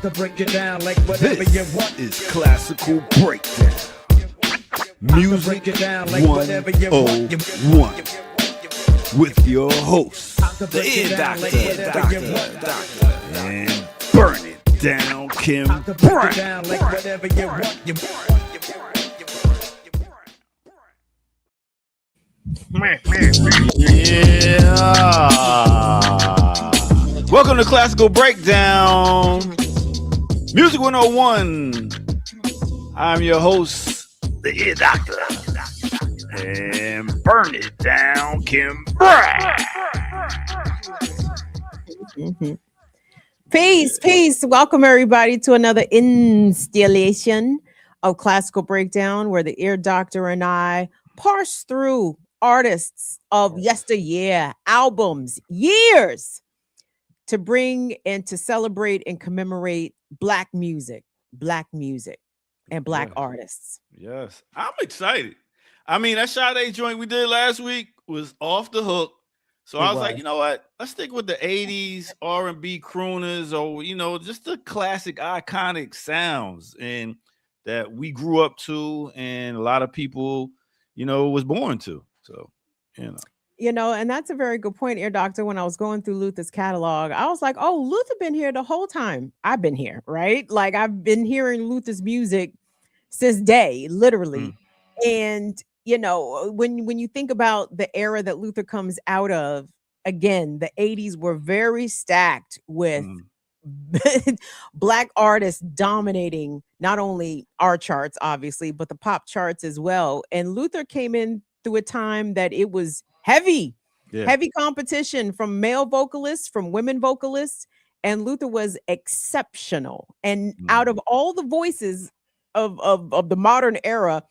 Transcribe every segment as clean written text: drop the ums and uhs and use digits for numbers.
to break it down like whatever you want. This is Classical Breakdown. Music 101 with your host, the Ear Doctor, and Burn It Down, Kim Brown. Yeah. Welcome to Classical Breakdown, Music 101. I'm your host, the Ear Doctor, and Burn It Down, Kim Brown. Peace. Welcome everybody to another installation of Classical Breakdown, where the Ear Doctor and I parse through artists of yesteryear, albums, years, to bring and to celebrate and commemorate Black music, and Black artists. Yes, I'm excited. I mean, that Sade joint we did last week was off the hook. So I was like, you know what? Let's stick with the 80s R&B crooners, or, you know, just the classic iconic sounds and that we grew up to and a lot of people, you know, was born to. So, And that's a very good point, Ear Doctor. When I was going through Luther's catalog, I was like, oh, Luther been here the whole time I've been here, right? Like, I've been hearing Luther's music since day, literally. And, when you think about the era that Luther comes out of, again, the 80s were very stacked with Black artists dominating not only our charts, obviously, but the pop charts as well. And Luther came in through a time that it was heavy competition from male vocalists, from women vocalists, and Luther was exceptional. And out of all the voices of the modern era,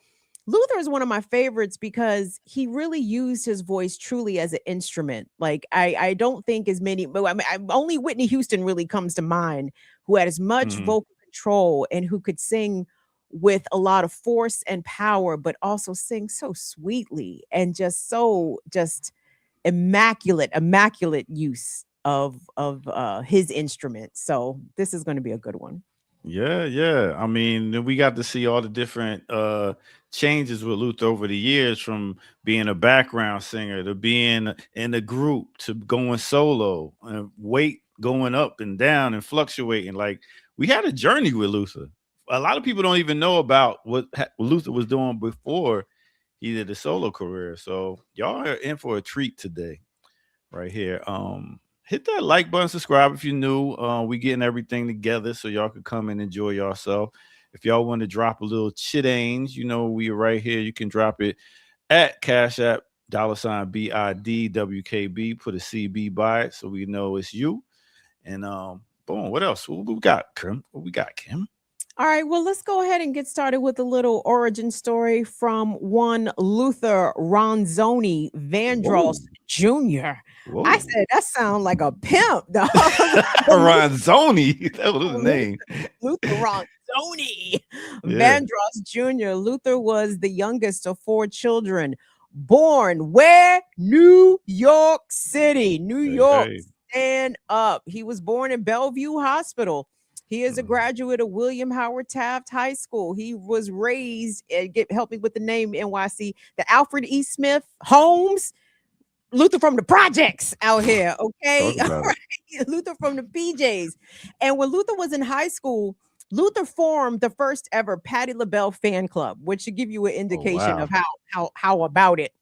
Luther is one of my favorites because he really used his voice truly as an instrument. Like, I don't think as many, but only Whitney Houston really comes to mind, who had as much vocal control and who could sing with a lot of force and power, but also sing so sweetly and just immaculate use of his instrument. So this is going to be a good one. Yeah. I mean, we got to see all the different changes with Luther over the years, from being a background singer to being in a group to going solo, and weight going up and down and fluctuating. Like, we had a journey with Luther. A lot of people don't even know about what Luther was doing before he did a solo career. So y'all are in for a treat today, right here. Hit that like button, subscribe if you're new. We getting everything together so y'all can come and enjoy yourself. If y'all want to drop a little chitange, we are right here. You can drop it at Cash App $BIDWKB. Put a CB by it so we know it's you. And boom. What else? What we got, Kim? All right, well, let's go ahead and get started with a little origin story from one Luther Vandross Jr. Whoa. I said that sounds like a pimp, dog. Ronzoni, that was his name. Luther Ronzoni Vandross Jr. Luther was the youngest of 4 children, born where? New York City. New York, stand up. He was born in Bellevue Hospital. He is a graduate of William Howard Taft High School. He was raised, help me with the name, NYC, the Alfred E. Smith Holmes. Luther from the projects out here, okay? Luther from the PJs. And when Luther was in high school, Luther formed the first ever Patti LaBelle fan club, which should give you an indication of how about it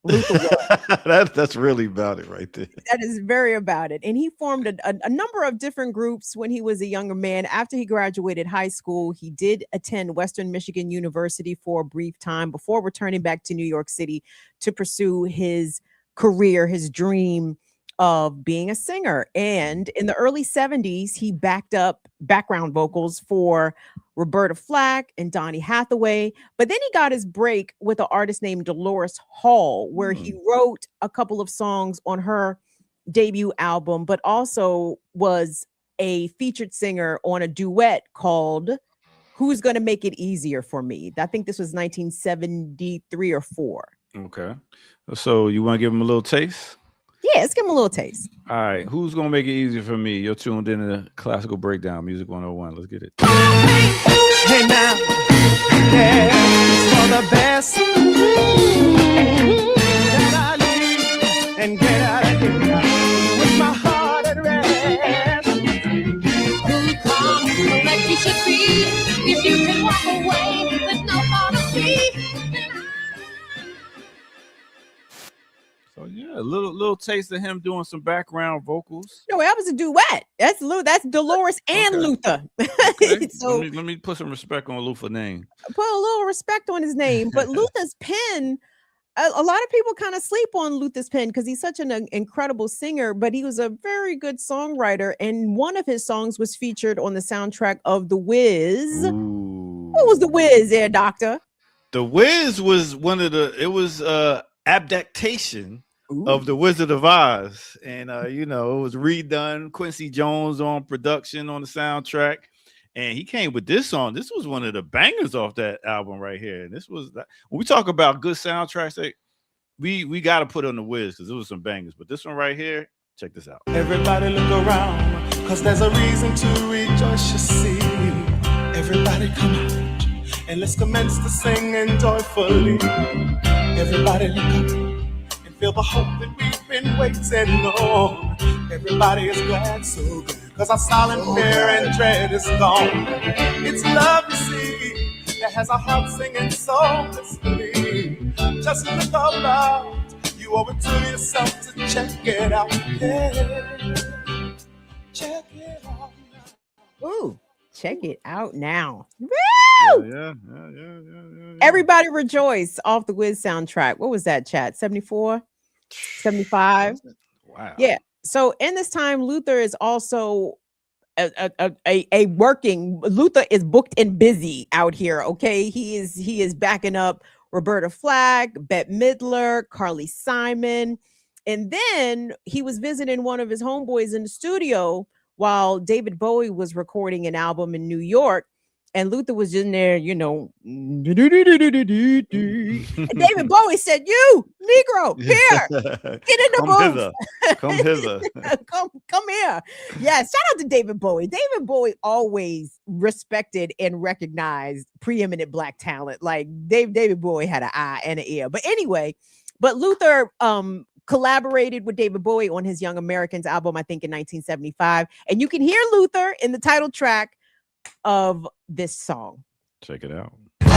Luther was. That's really about it right there. That is very about it. And he formed a number of different groups when he was a younger man. After he graduated high school, he did attend Western Michigan University for a brief time before returning back to New York City to pursue his career, his dream of being a singer. And in the early 70s, he backed up background vocals for Roberta Flack and Donny Hathaway. But then he got his break with an artist named Dolores Hall, where he wrote a couple of songs on her debut album, but also was a featured singer on a duet called Who's Gonna Make It Easier for Me? I think this was 1973 or 4. Okay. So you want to give him a little taste? Yeah, let's give him a little taste. All right, who's gonna make it easier for me? You're tuned in to Classical Breakdown, Music 101. Let's get it. Hey now, yeah, it's for the best. That I leave and get out of here with my heart at rest. Like you should be, if you can walk away with no apology. So yeah, a little taste of him doing some background vocals. No, that was a duet. That's Dolores and Okay. Luther. Okay. So let me put some respect on Luther's name. put a little respect on his name. But Luther's pen, a lot of people kind of sleep on Luther's pen because he's such an incredible singer, but he was a very good songwriter. And one of his songs was featured on the soundtrack of The Wiz. Ooh. What was The Wiz there, Doctor? The Wiz was adaptation of The Wizard of Oz, and it was redone. Quincy Jones on production on the soundtrack, and he came with this song. This was one of the bangers off that album right here. And this was when we talk about good soundtracks, we got to put on The Wiz because it was some bangers. But this one right here, check this out. Everybody look around, cause there's a reason to rejoice, you see. Everybody come out and let's commence to sing and joyfully. Everybody look up and feel the hope that we've been waiting on. Everybody is glad, so good, cause our silent fear and dread is gone. It's love to see that has our heart singing so blissfully. Just look about, you owe it to yourself to check it out. Yeah. Check it out now. Ooh, check it out now. Yeah. Everybody rejoice off the Wiz soundtrack. What was that, chat? 74? 75? Wow. Yeah. So in this time, Luther is also a working. Luther is booked and busy out here. Okay, he is backing up Roberta Flack, Bette Midler, Carly Simon, and then he was visiting one of his homeboys in the studio while David Bowie was recording an album in New York. And Luther was in there, And David Bowie said, "You Negro, here, get in the booth. Come hither. come here." Yeah, shout out to David Bowie. David Bowie always respected and recognized preeminent Black talent. Like David Bowie had an eye and an ear. But anyway, Luther collaborated with David Bowie on his Young Americans album, I think in 1975. And you can hear Luther in the title track of this song. Check it out. All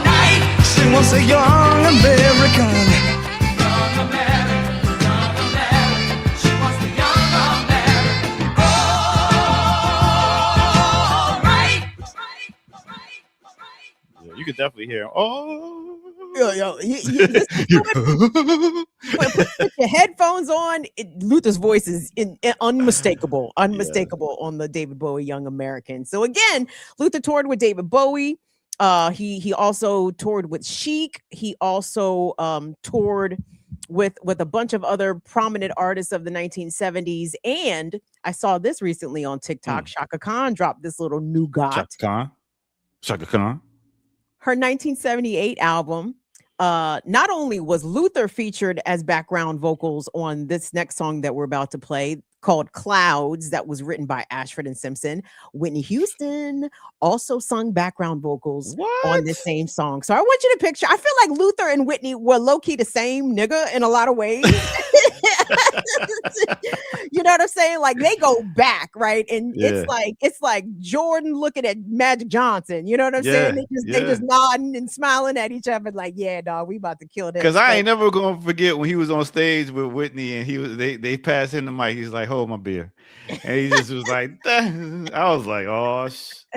night, she wants a young American. Young American. She wants the young American. All right. Yeah, you could definitely hear him. Oh. Yo, put your headphones on. Luther's voice is unmistakable on the David Bowie Young American. So again, Luther toured with David Bowie. He also toured with Chic. He also toured with a bunch of other prominent artists of the 1970s. And I saw this recently on TikTok. Chaka Khan dropped this little nougat. Chaka Khan. Her 1978 album. Not only was Luther featured as background vocals on this next song that we're about to play called Clouds, that was written by Ashford and Simpson, Whitney Houston also sung background vocals on this same song. So I want you to picture, I feel like Luther and Whitney were low-key the same nigga in a lot of ways. You know what I'm saying? Like they go back, right? And it's like Jordan looking at Magic Johnson. You know what I'm saying? They just nodding and smiling at each other, like, yeah, dog, we about to kill this. Because I ain't never gonna forget when he was on stage with Whitney and they passed him the mic. He's like, hold my beer. And he just was like, I was like, oh,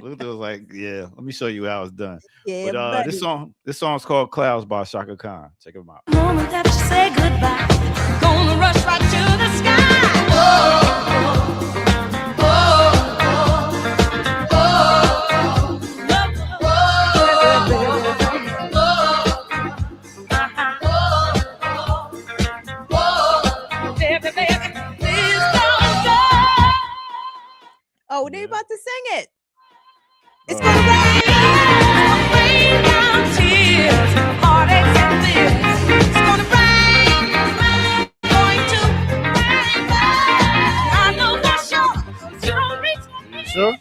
Luther was like, yeah, let me show you how it's done. Yeah, but this song's called Clouds by Chaka Khan. Check him out. Moment that you say goodbye, gonna rush right to the sky. Oh, they about to sing it. It's gonna rain down tears, heartaches and fears. It's gonna rain Sure.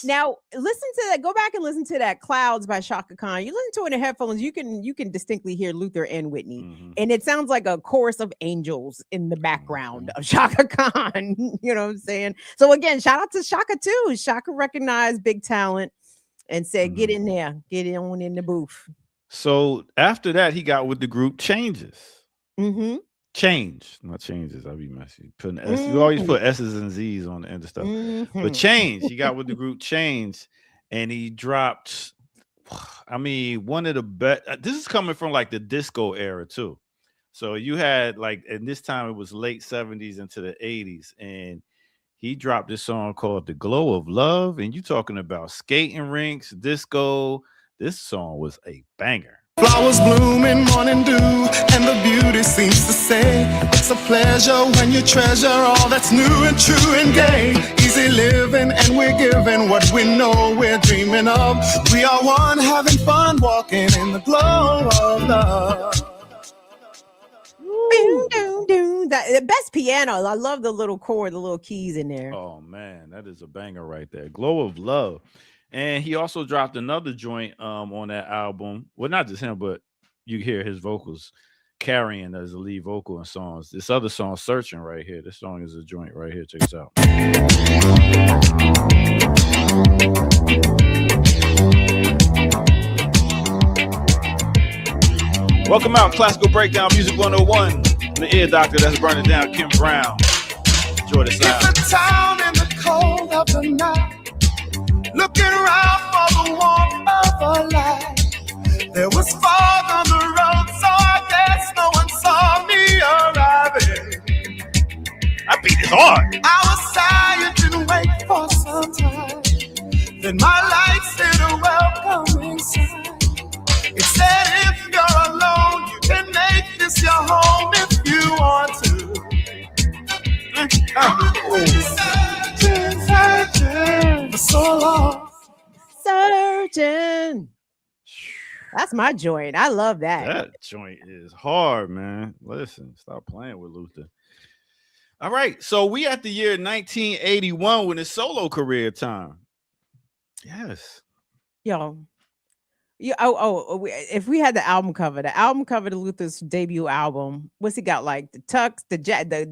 Now, listen to that. Go back and listen to that "Clouds" by Shaka Khan. You listen to it in headphones, you can distinctly hear Luther and Whitney, and it sounds like a chorus of angels in the background of Shaka Khan. You know what I'm saying? So again, shout out to Shaka too. Shaka recognized big talent and said, "Get in there, get on in the booth." So after that, he got with the group Changes. Change, not changes. I'll be messy. Putting S. You always put S's and Z's on the end of stuff. But Change, he got with the group Change, and he dropped. I mean, one of the best. This is coming from like the disco era too. So you had like, and this time it was late 70s into the 80s, and he dropped this song called "The Glow of Love." And you talking about skating rinks, disco. This song was a banger. Flowers bloom in morning dew, and the beauty seems to say it's a pleasure when you treasure all that's new and true and gay. Easy living, and we're giving what we know we're dreaming of. We are one, having fun, walking in the glow of love. The best piano. I love the little chord, the little keys in there. Oh man, that is a banger right there. "Glow of Love." And he also dropped another joint on that album. Well, not just him, but you hear his vocals carrying as a lead vocal in songs. This other song, "Searching," right here. This song is a joint right here. Check this out. Welcome out, Classical Breakdown Music 101. The ear doctor that's burning down, Kim Brown. Enjoy the sound. It's a town in the cold of the night, looking around for the warmth of a light. There was fog on the road, so I guess no one saw me arriving. That beat is hard. I was tired, didn't wait for some time. Then my lights did a welcoming sign. It said, if you're alone, you can make this your home if you want to. Searching for so long. Searching. That's my joint. I love that. That joint is hard, man. Listen, stop playing with Luther. All right, so we at the year 1981 when his solo career time. Yes. Yo. If we had the album cover to Luther's debut album, what's he got? Like the tux, the jacket,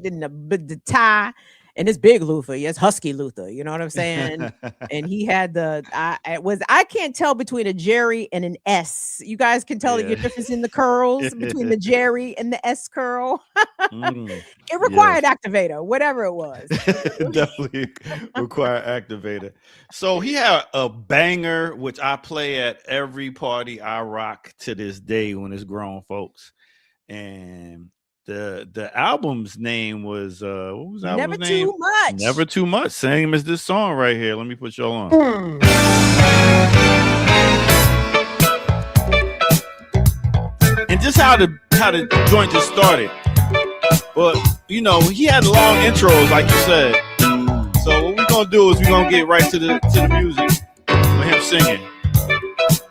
and the tie, and it's big Luther. Yes, husky Luther. You know what I'm saying? And he had I can't tell between a Jerry and an S. You guys can tell the difference in the curls between the Jerry and the S curl. It required activator, whatever it was. Definitely required activator. So he had a banger, which I play at every party I rock to this day when it's grown folks. And the album's name was what was the album's name? Too Much. Never Too Much. Same as this song right here. Let me put y'all on. And just how the joint just started. But you know, he had long intros, like you said. So what we're gonna do is we're gonna get right to the music with him singing.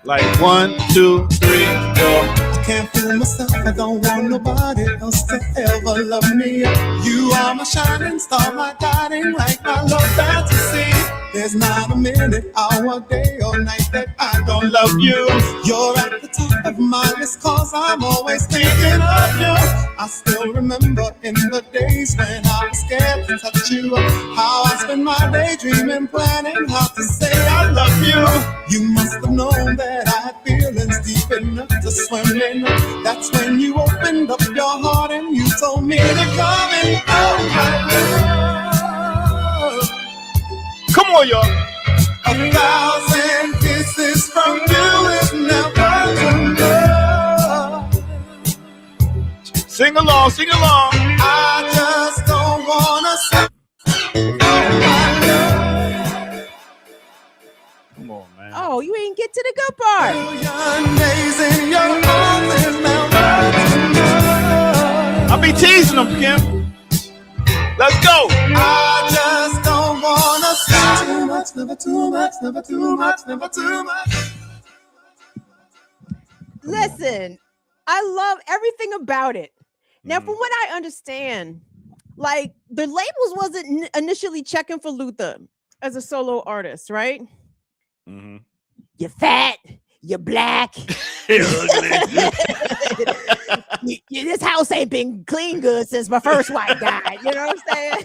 Like 1, 2, 3, go. Can't fool myself, I don't want nobody else to ever love me. You are my shining star, my guiding light, my love fantasy. There's not a minute, hour, day, or night that I don't love you. You're at the top of my list, cause I'm always thinking of you. I still remember in the days when I was scared to touch you, how I spent my day dreaming, planning how to say I love you. You must have known that I had feelings deep enough to swim in. That's when you opened up your heart and you told me to come and hold my love. Come on, y'all. 1,000 kisses from you is never enough. Sing along, sing along. I just don't wanna say Come on, man. Oh, you ain't get to the good part. million days in your arms is never enough. I'll be teasing him, Kim. Let's go. I just don't wanna say too much, never too much, never too much, never too much. Listen, I love everything about it. Now, from what I understand, like the labels wasn't initially checking for Luther as a solo artist, right? Mm-hmm. You're fat, you're black. This house ain't been clean good since my first wife died. You know what I'm saying?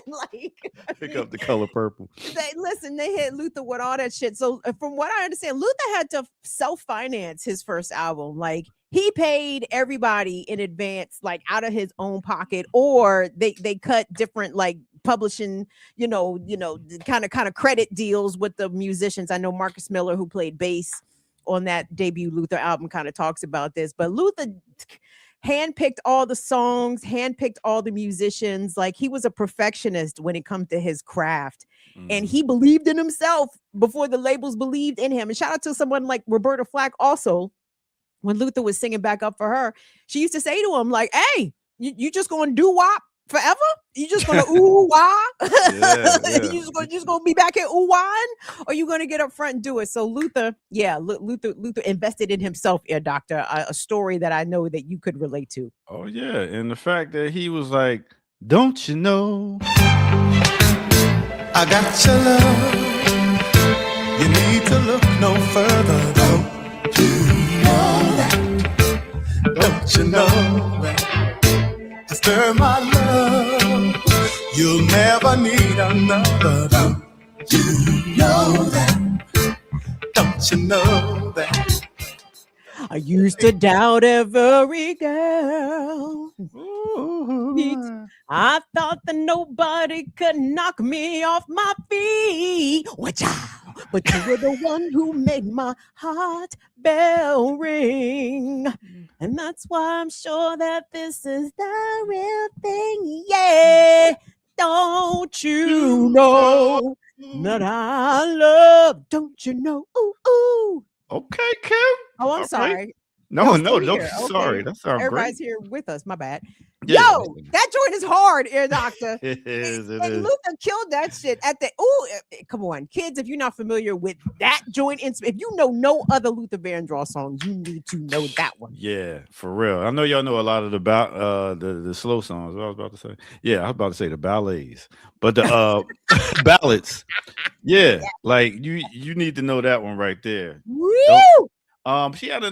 Like, pick up the color purple. They hit Luther with all that shit. So from what I understand, Luther had to self-finance his first album. Like he paid everybody in advance, like out of his own pocket, or they cut different like publishing, kind of credit deals with the musicians. I know Marcus Miller, who played bass on that debut Luther album, kind of talks about this, but Luther handpicked all the songs, handpicked all the musicians. Like he was a perfectionist when it comes to his craft, and he believed in himself before the labels believed in him. And shout out to someone like Roberta Flack also. When Luther was singing back up for her, she used to say to him like, "Hey, you just gonna do wop forever? You just gonna ooh wah? You just gonna be back here ooh wah, or you gonna get up front and do it?" So Luther invested in himself, Ear Doctor, a story that I know that you could relate to. Oh yeah, and the fact that he was like, "Don't you know, I got your love. You need to look no further. Don't you know that? Don't you know that? After my love, you'll never need another. Don't you know that? Don't you know that? I used to doubt every girl. I thought that nobody could knock me off my feet. Watch out. But you were the one who made my heart bell ring. And that's why I'm sure that this is the real thing. Yeah. Don't you know that I love? Don't you know? Ooh, ooh. Okay, Kim. Oh, I'm sorry. No, don't be sorry. That sounds Everybody's great. here with us. My bad. Yeah. Yo, that joint is hard, Ear Doctor. It is. And Luther killed that shit at the. Come on, kids! If you're not familiar with that joint, if you know no other Luther Vandross songs, you need to know that one. Yeah, for real. I know y'all know a lot of the slow songs. What I was about to say. Yeah, I was about to say the ballets, but the ballads. Yeah, like you need to know that one right there. Woo! He had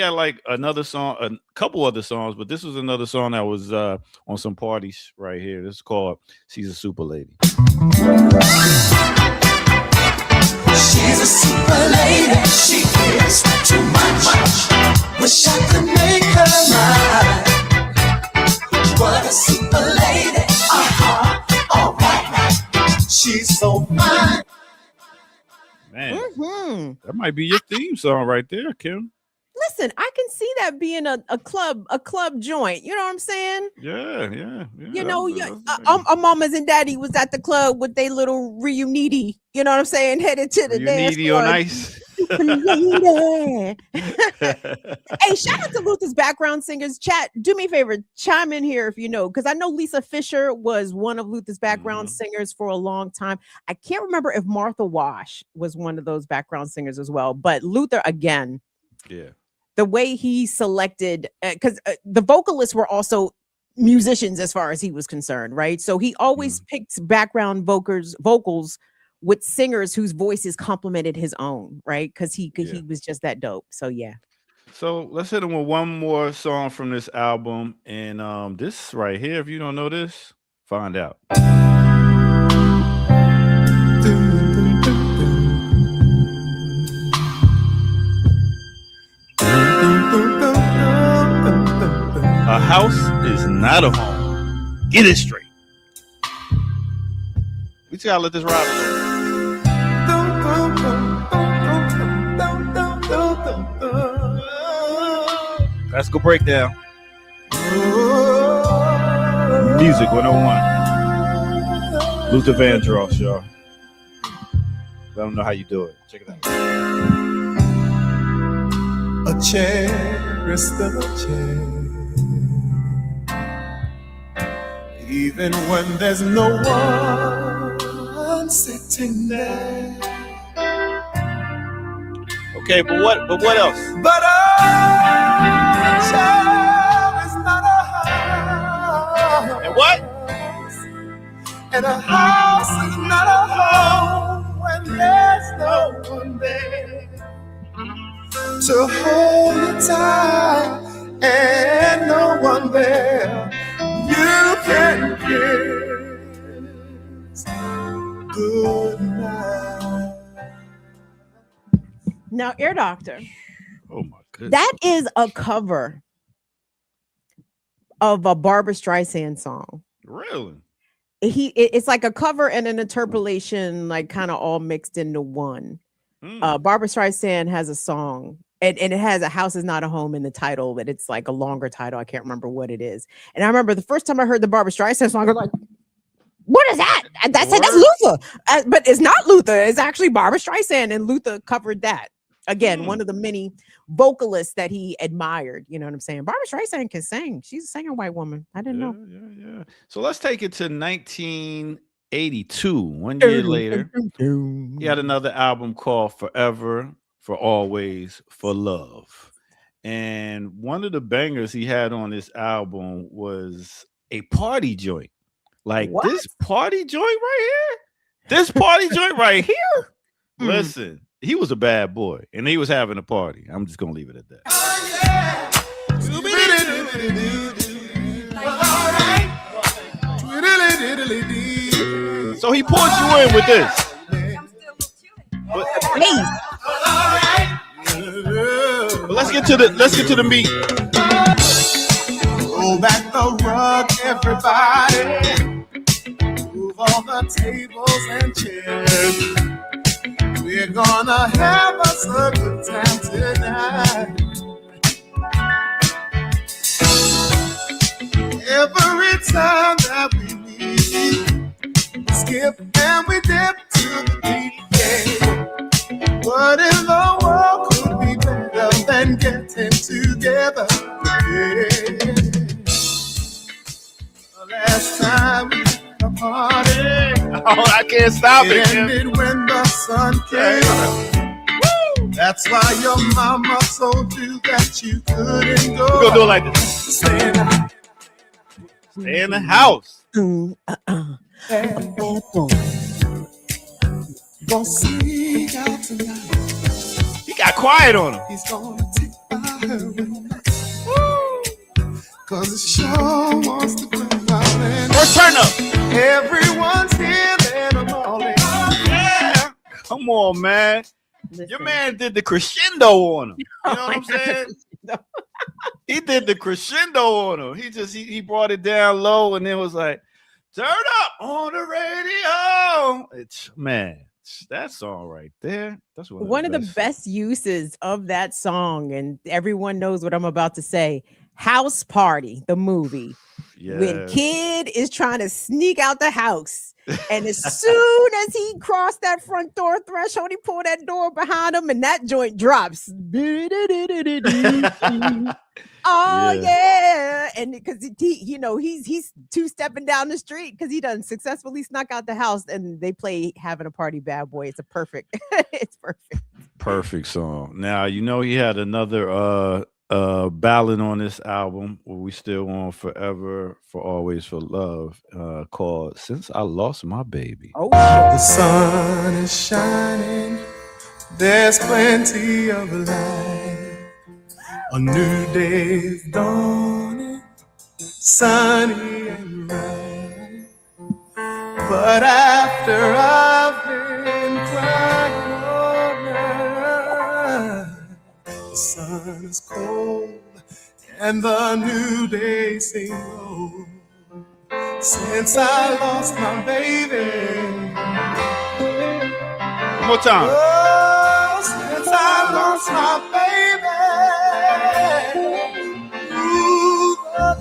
like another song, a couple other songs, but this was another song that was on some parties right here. This is called "She's a Super Lady." She's a super lady. She is too much. Wish I could make her mine. What a super lady. All right. She's so fine. Man, that might be your theme song right there, Kim. Listen, I can see that being a club joint. You know what I'm saying? Yeah. You know, our mamas and daddy was at the club with their little reunity. You know what I'm saying? Headed to the dance floor. On ice. Hey, shout out to Luther's background singers. Chat, do me a favor, chime in here if you know, because I know Lisa Fisher was one of Luther's background singers for a long time. I can't remember if Martha Wash was one of those background singers as well, but Luther again. Yeah. The way he selected, because the vocalists were also musicians as far as he was concerned, right? So he always picked background vocals with singers whose voices complemented his own, right? Because he was just that dope. So yeah. So let's hit him with one more song from this album, and this right here. If you don't know this, find out. A house is not a home. Get it straight. We just gotta let this ride a little. Classical breakdown. Music 101. Luther Vandross, y'all. Let them know how you do it. Check it out. A chair is still a chair. Even when there's no one sitting there. Okay, but what else? But time and no one there. You can kiss good night. Now, Ear Doctor, Oh my goodness. that is a cover of a Barbra Streisand song. Really? It's like a cover and an interpolation, like kind of all mixed into one. Barbra Streisand has a song, and it has "A House Is Not a Home" in the title, but it's like a longer title. I can't remember what it is. And I remember the first time I heard the Barbra Streisand song, I was like, "What is that?" And that's Luther, but it's not Luther. It's actually Barbra Streisand, and Luther covered that. Again, one of the many vocalists that he admired. You know what I'm saying? Barbra Streisand can sing. She's a singing white woman. I didn't know. Yeah. So let's take it to 1982. 1 year later, he had another album called Forever, For Always, For Love. And one of the bangers he had on this album was a party joint. Like this party joint right here. This party joint right here. Listen. He was a bad boy, and he was having a party. I'm just gonna leave it at that. So he pulled you in with this. But let's get to the meat. Roll back the rug, everybody. Move all the tables and chairs. We're gonna have us a good time tonight. Every time that we meet, we skip and we dip to the beat. Yeah. What in the world could be better than getting together? Yeah. Last time we had a party. Oh, I can't stop it. Ended when the sun came. That's why your mama told you that you couldn't go. We're gonna do it like this. Stay in the house. Stay in the house. Gonna sneak out tonight. He got quiet on him. He's gonna take my hand. Cause it sure wants to come out and First turn up. everyone's here and I'm all in. Yeah. Come on, man. Your man did the crescendo on him. You know what I'm saying? He did the crescendo on him. He brought it down low and then was like, turn up on the radio. It's that song right there. That's one of the best uses of that song, and everyone knows what I'm about to say. House Party, the movie. Yeah. When Kid is trying to sneak out the house, and as soon as he crossed that front door threshold, he pulled that door behind him, and that joint drops. Oh yeah, and because he's two-stepping down the street because he done successfully snuck out the house, and they play "Having a Party, Bad Boy." It's it's perfect. Perfect song. Now he had another ballad on this album where we still on Forever, For Always, For Love, called Since I Lost My Baby. Oh, the sun is shining, there's plenty of light. A new day is dawning, sunny and bright. But after I've been crying all night, the sun is cold and the new day seems old. Since I lost my baby. One more time. Oh, since I lost my baby. Ooh, the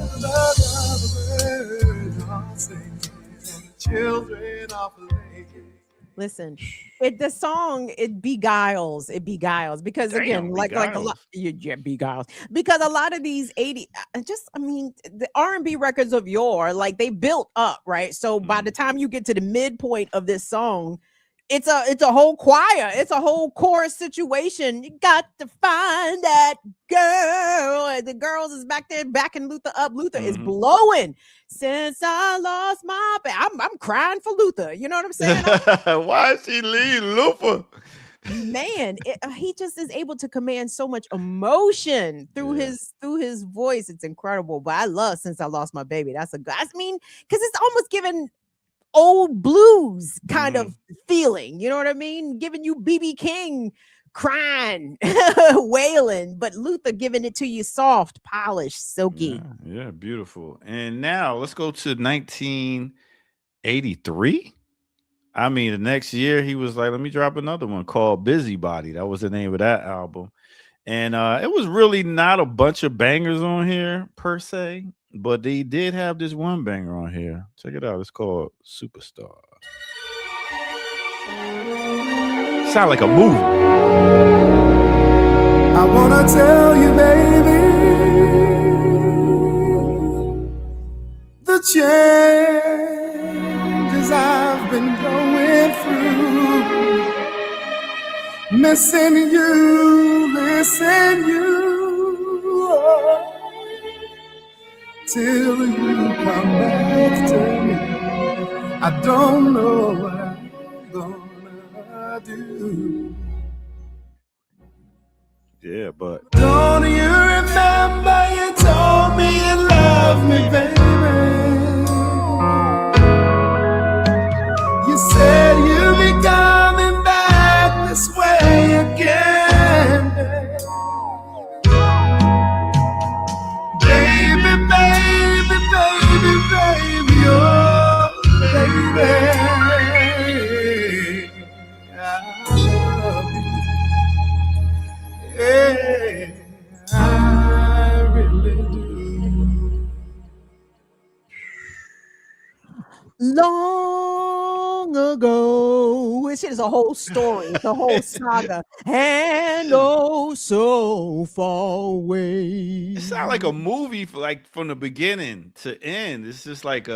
birds are singing and the children are playing. Listen, the song beguiles because again, like a lot, beguiles because a lot of these 80, the R&B records of yore, like they built up, right? So by the time you get to the midpoint of this song, it's a whole choir, it's a whole chorus situation. You got to find that girl, and the girls is back there backing Luther up. Luther is blowing. Since I lost my baby, I'm crying for Luther. You know what I'm saying? Why is he leaving Luther? Man, he just is able to command so much emotion through his voice. It's incredible. But I love Since I Lost My Baby. That's a good. I mean, because it's almost given old blues kind of feeling. You know what I mean? Giving you BB King crying, wailing, but Luther giving it to you soft, polished, silky. Yeah, beautiful. And now let's go to 1983. I mean, the next year he was like, let me drop another one called Busybody. That was the name of that album. And it was really not a bunch of bangers on here per se, but they did have this one banger on here. Check it out. It's called Superstar. Sound like a movie. I wanna tell you, baby, the changes I've been going through, missing you, oh, till you come back to me. I don't know what I'm gonna do. Yeah, but Don't you remember you told me you love me, baby? You said you'll be coming back this way again, baby, baby, baby, baby, oh, baby, I love you. Yeah, I really do. Long ago, this is a whole story, it's a whole saga, and oh, so far away. it sounds like a movie from the beginning to end. It's just like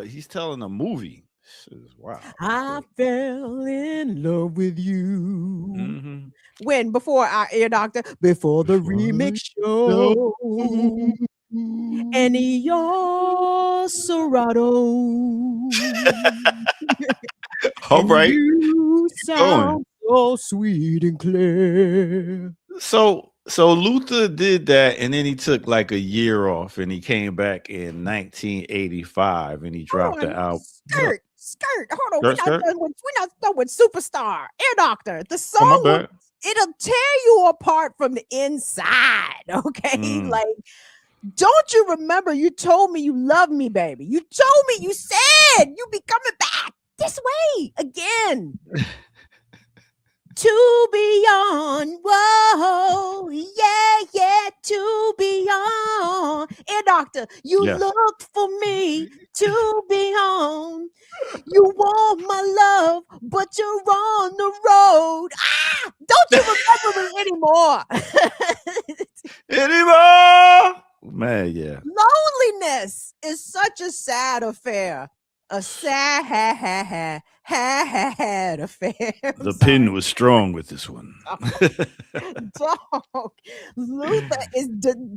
he's telling a movie. Wow. I fell in love with you. Mm-hmm. When? Before our Ear Doctor? Before the remix show. And your Serato. All right. You sound so sweet and clear. So Luther did that, and then he took like a year off, and he came back in 1985, and he dropped the album. Skirt. Hold on, Skirt. we're not done with Superstar. Ear Doctor. The song, it'll tear you apart from the inside. Okay, like. Don't you remember you told me you love me, baby? You told me, you said you'd be coming back this way again. To beyond, whoa, yeah, to beyond. Ear Doctor, you looked for me to beyond. You want my love, but you're on the road. Ah, don't you remember me anymore? Man, yeah. Loneliness is such a sad affair. A sad affair. The pin was strong with this one. Dog. Luther is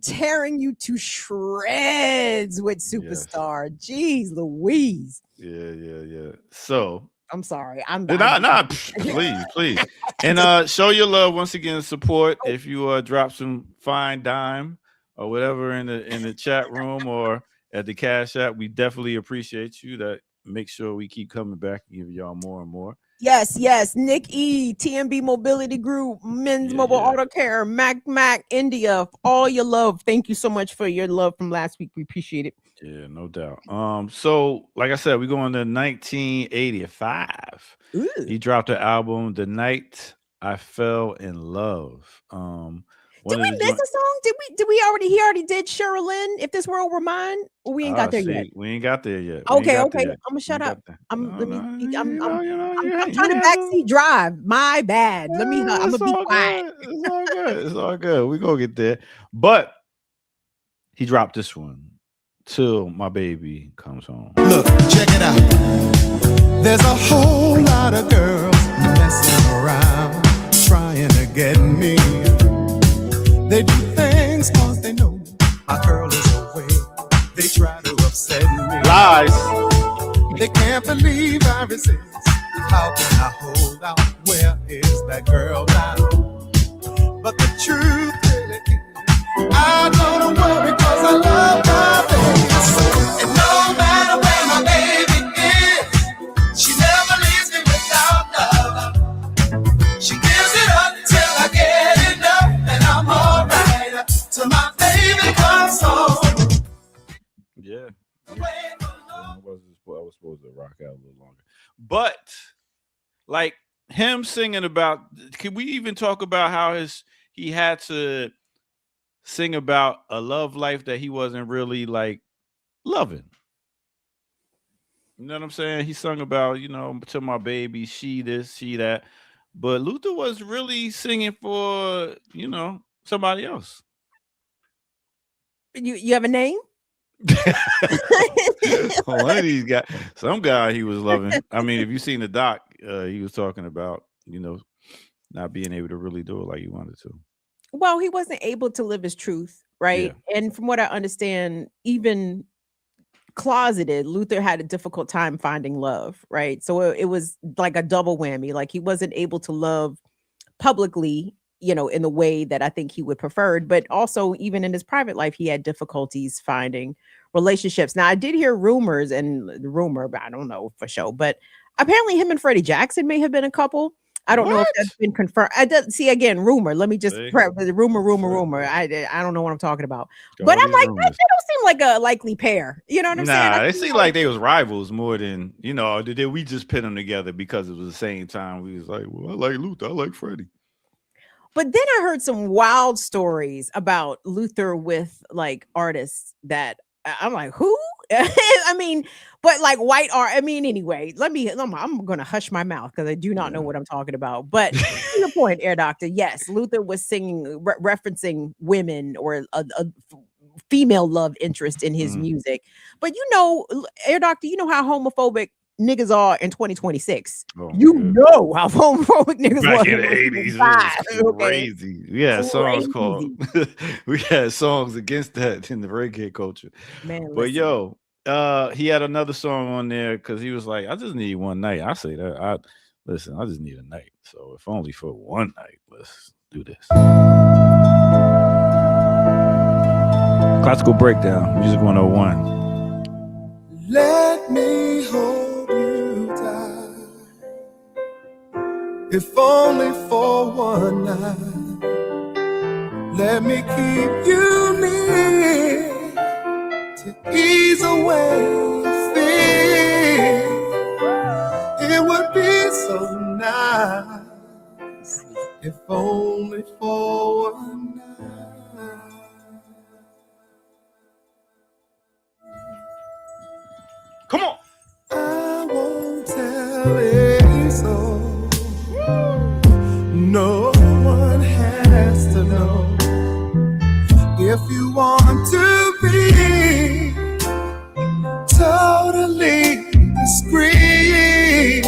tearing you to shreds with Superstar. Jeez Louise. Yeah. So I'm sorry. Please. And show your love once again, support. If you drop some fine dime or whatever in the chat room or at the Cash App, we definitely appreciate you. That make sure we keep coming back and give y'all more and more. Yes. Nick E, TMB Mobility Group, Men's Mobile Auto Care, Mac, India, all your love. Thank you so much for your love from last week. We appreciate it. Yeah, no doubt. So like I said, we're going to 1985. Ooh. He dropped the album The Night I Fell in Love. Did we miss a song? Did we already? He already did Sherilyn. If This World Were Mine. We ain't got there yet. We ain't got there yet. Okay. I'm gonna shut up. I'm trying to backseat drive. My bad. I'm gonna be quiet. It's all good. We gonna get there. But he dropped this one. Till My Baby Comes Home. Look, check it out. There's a whole lot of girls messing around, trying to get me. They do things cause they know my girl is away. They try to upset me. Lies. They can't believe I resist. How can I hold out Where is that girl now? But the truth really is, I don't worry 'cause I love my baby. And no matter where my baby is, she never leaves me without love. She gives it up till I get enough, and I'm alright till my baby comes home. Yeah. I was supposed to rock out a little longer. But like him singing about, can we even talk about how he had to sing about a love life that he wasn't really like loving? You know what I'm saying? He sung about, to my baby, she this, she that. But Luther was really singing for, somebody else. You have a name? One of these guys, some guy he was loving. I mean, if you seen the doc, he was talking about, not being able to really do it like he wanted to. Well, he wasn't able to live his truth, right? Yeah. And from what I understand, even closeted, Luther had a difficult time finding love, right? So it was like a double whammy. Like he wasn't able to love publicly, in the way that I think he would preferred, but also even in his private life, he had difficulties finding relationships. Now, I did hear rumors, and the rumor, but I don't know for sure, but apparently him and Freddie Jackson may have been a couple. I don't know if that's been confirmed. I don't see, again, rumor. Let me just prep the rumor. I don't know what I'm talking about. But I'm like, they don't seem like a likely pair. You know what I'm saying? Nah, it seemed like they was rivals more than, did we just pit them together because it was the same time. We was like, well, I like Luther, I like Freddie. But then I heard some wild stories about Luther with like artists that I'm like, who? I mean, but like white art. I mean, anyway, I'm going to hush my mouth because I do not know what I'm talking about. But to your point, Air Doctor, yes, Luther was singing, referencing women or a female love interest in his music. But Air Doctor, you know how homophobic niggas are in 2026. How homophobic niggas back was in the 80s. It was crazy. We had songs called we had songs against that in the reggae culture. Man, but he had another song on there because he was like, I just need one night. I say that. I just need a night. So if only for one night, let's do this. Classical breakdown, music 101. Let me hold you tight, if only for one night. Let me keep you near to ease away your fear. It would be so nice if only for one night. Come on. I won't tell it so. No one has to know. If you want to be totally discreet,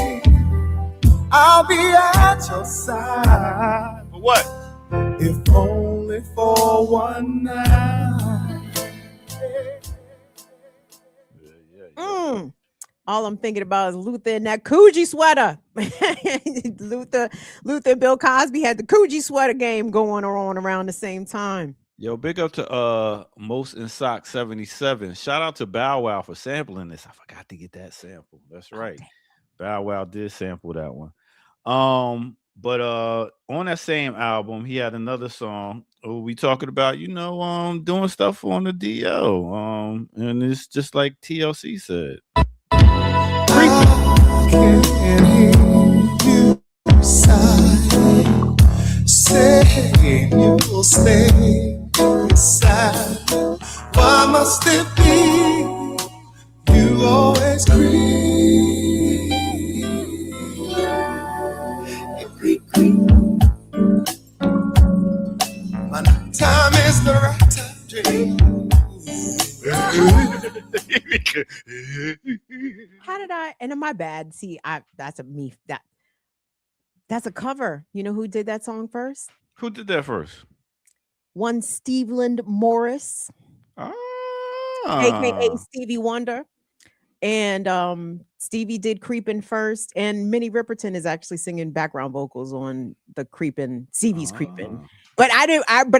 I'll be at your side. For what? If only for one night. All I'm thinking about is Luther in that Coogee sweater. Luther and Bill Cosby had the Coogee sweater game going on around the same time. Yo, big up to Most in Sock 77. Shout out to Bow Wow for sampling this. I forgot to get that sample. That's right. Bow Wow did sample that one. But on that same album, he had another song. We talking about, doing stuff on the DL. And it's just like TLC said. I can hear you sigh, saying you'll stay beside. Why must it be you always creep? My time is the right time to dream. How did I? And my bad. See, that's a cover. You know who did that song first? Who did that first? One Steveland Morris, aka Stevie Wonder. And Stevie did Creepin' first, and Minnie Riperton is actually singing background vocals on the Creepin', Stevie's Creepin'. But I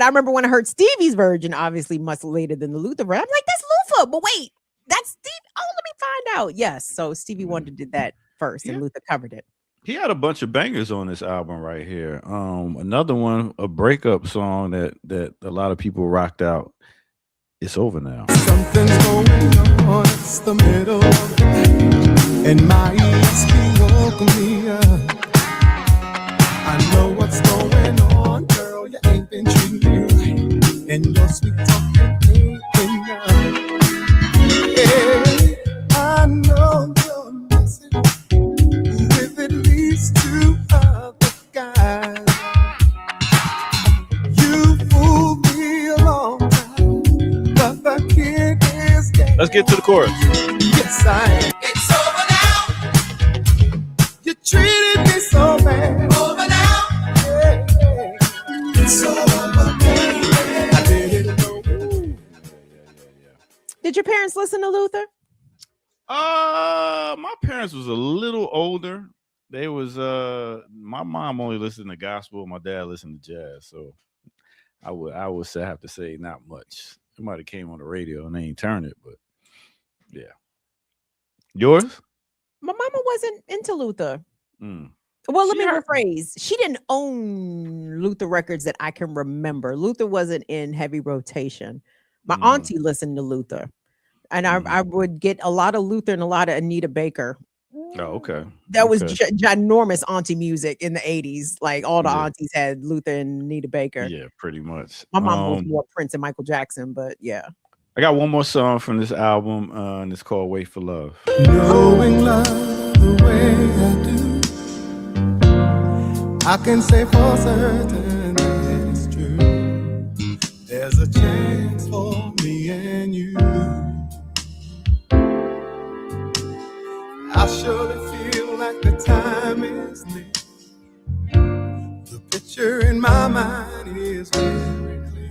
remember when I heard Stevie's version, obviously much later than the Luther version. I'm like, that's Luther, but wait, that's Stevie. Oh, let me find out. Yes, so Stevie Wonder did that first, and Luther covered it. He had a bunch of bangers on this album right here. Another one, a breakup song that a lot of people rocked out. It's over now. Something's going on. It's the middle of the night, and my ESP woke me up. I know what's going on, girl. You ain't been treating me right, and your sweet talk ain't enough. Yeah, I know you're messing with at least 2 other guys. You fooled me a long time, but the kid is gay. Let's get to the chorus. Yes, I am. It's over now. You treated me so bad. Over now. Yeah, yeah. It's over, baby. I didn't know. Did your parents listen to Luther? My parents was a little older. They was my mom only listened to gospel, my dad listened to jazz. So I would have to say not much. It might have came on the radio and they ain't turned it, but yeah. Yours? My mama wasn't into Luther. Mm. Well, let me rephrase. She didn't own Luther records that I can remember. Luther wasn't in heavy rotation. My auntie listened to Luther. And I would get a lot of Luther and a lot of Anita Baker. Oh, okay. That was ginormous auntie music in the 80s. Like all the aunties had Luther and Anita Baker. Yeah, pretty much. My mom was more Prince and Michael Jackson, but yeah. I got one more song from this album, and it's called Wait for Love. Knowing love the way I do, I can say for certain that it's true. There's a chance for me and you. I surely feel like the time is near. The picture in my mind is very clear.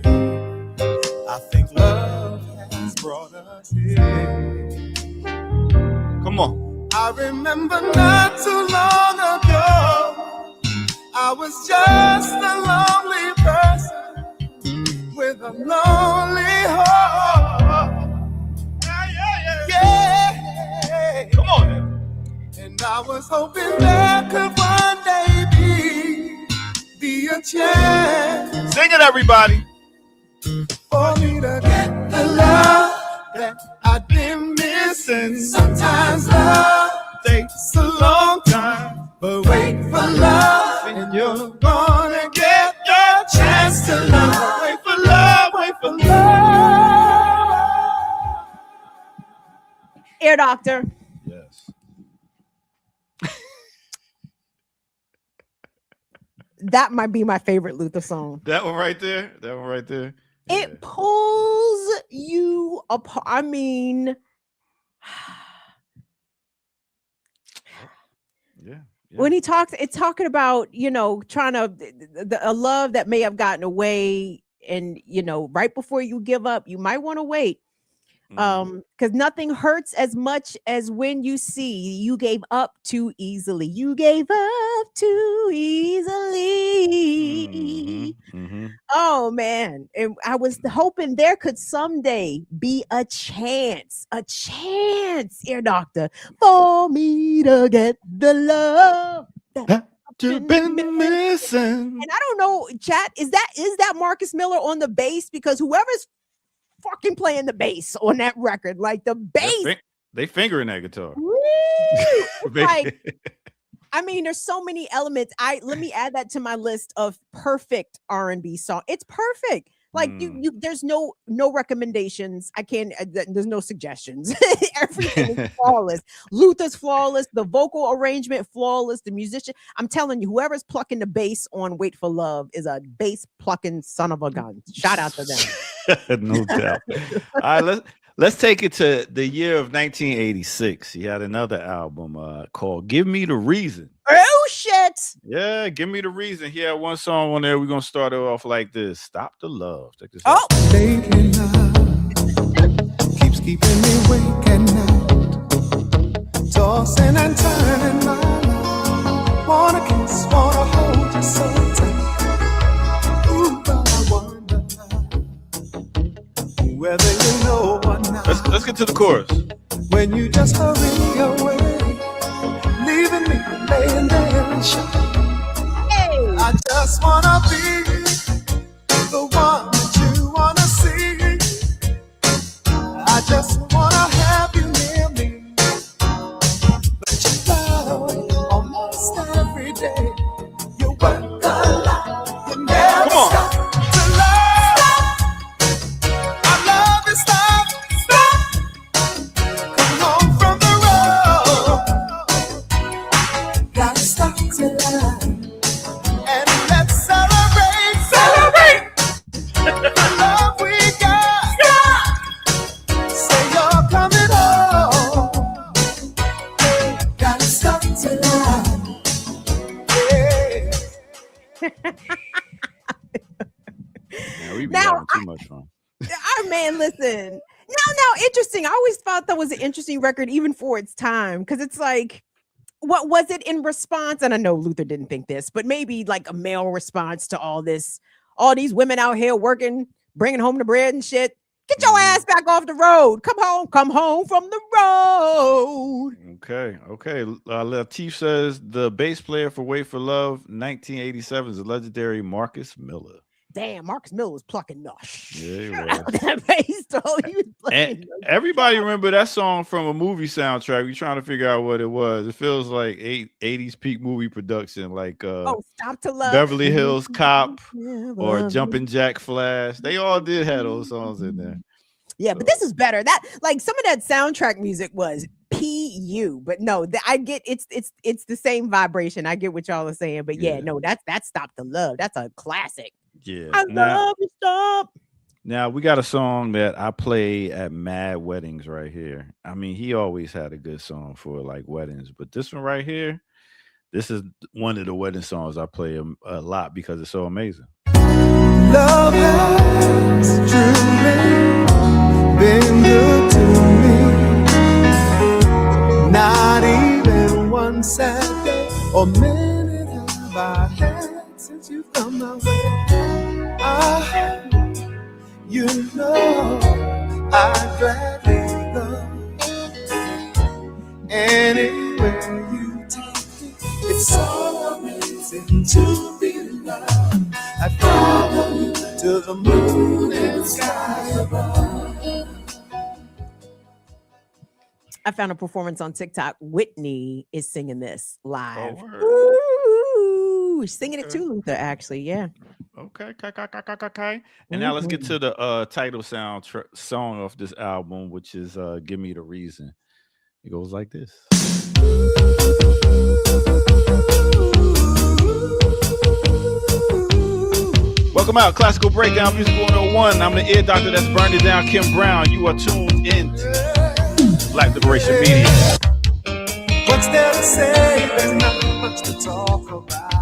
I think love has brought us here. Come on. I remember not too long ago, I was just a lonely person with a lonely heart. Yeah. Come on. And I was hoping there could one day be a chance. Sing it, everybody. For me to get the love that I've been missing. Sometimes love takes a long time, but wait for love, and you're gonna get your chance to love. Wait for love, wait for love. Ear Doctor. Yes. That might be my favorite Luther song. That one right there. That one right there. It pulls you apart. I mean, yeah. When he talks, it's talking about, trying to a love that may have gotten away, and right before you give up, you might want to wait. Because nothing hurts as much as when you see you gave up too easily. You gave up too easily. Oh man. And I was hoping there could someday be a chance, Ear Doctor, for me to get the love that you've been missing. And I don't know, chat, is that Marcus Miller on the bass? Because whoever's fucking playing the bass on that record, like the bass, they fingering that guitar. Like, I mean, there's so many elements. Let me add that to my list of perfect R&B song. It's perfect. Like you there's no recommendations. I can't. There's no suggestions. Everything is flawless. Luther's flawless. The vocal arrangement flawless. The musician. I'm telling you, whoever's plucking the bass on "Wait for Love" is a bass plucking son of a gun. Shout out to them. No doubt. All right, let's take it to the year of 1986. He had another album called "Give Me the Reason." Oh shit! Yeah, give me the reason. He had one song on there. We're gonna start it off like this: "Stop the Love." Check this out. Making love keeps keeping me awake at night. whether you know or not. Let's get to the chorus. When you just hurry away, leaving me laying there in shock. I just wanna be the one that you wanna see. I just wanna have you near me, but you fly away almost every day. You work a lot, you never stop to love. I love you, stop. Come home from the road, gotta stop to love. And let's celebrate the love we got. Say you're coming home. Gotta stop to love. Yeah. Yeah, we be Now, having too much fun. Oh man, listen. No, interesting. I always thought that was an interesting record, even for its time, because it's like, what was it in response? And I know Luther didn't think this, but maybe like a male response to all this, all these women out here working, bringing home the bread and shit. Get your ass back off the road. Come home from the road. Okay. Latif says the bass player for Wait for Love 1987 is the legendary Marcus Miller. Damn, Marcus Miller was plucking the He shit was. out of that bass, though. He was plucking And everybody remember that song from a movie soundtrack. We're trying to figure out what it was. It feels like 80s peak movie production, like Stop to Love, Beverly Hills Cop or Love. Jumpin' Jack Flash. They all did have those songs in there. Yeah, but this is better. That like some of that soundtrack music was PU, but no, I get it's the same vibration. I get what y'all are saying, but yeah, no, that's Stop to Love. That's a classic. Yeah. I love you, stop. Now we got a song that I play at mad weddings right here. I mean, he always had a good song for like weddings, but this one right here, this is one of the wedding songs I play a lot because it's so amazing. Love has truly been good to me. Not even one sad day or minute have I had since you've come my way. You know I'd gladly go anywhere you take me. It's so amazing to be loved. I'd follow you to the moon and sky above. I found a performance on TikTok. Whitney is singing this live. Oh, Ooh, singing it too, Luther, actually. Yeah. Okay. And now let's get to the title song of this album, which is Give Me the Reason. It goes like this. Welcome out, Classical Breakdown Music 101. I'm the ear doctor that's burning down Kim Brown. You are tuned in to Black Liberation Media. What's there to say? There's not much to talk about.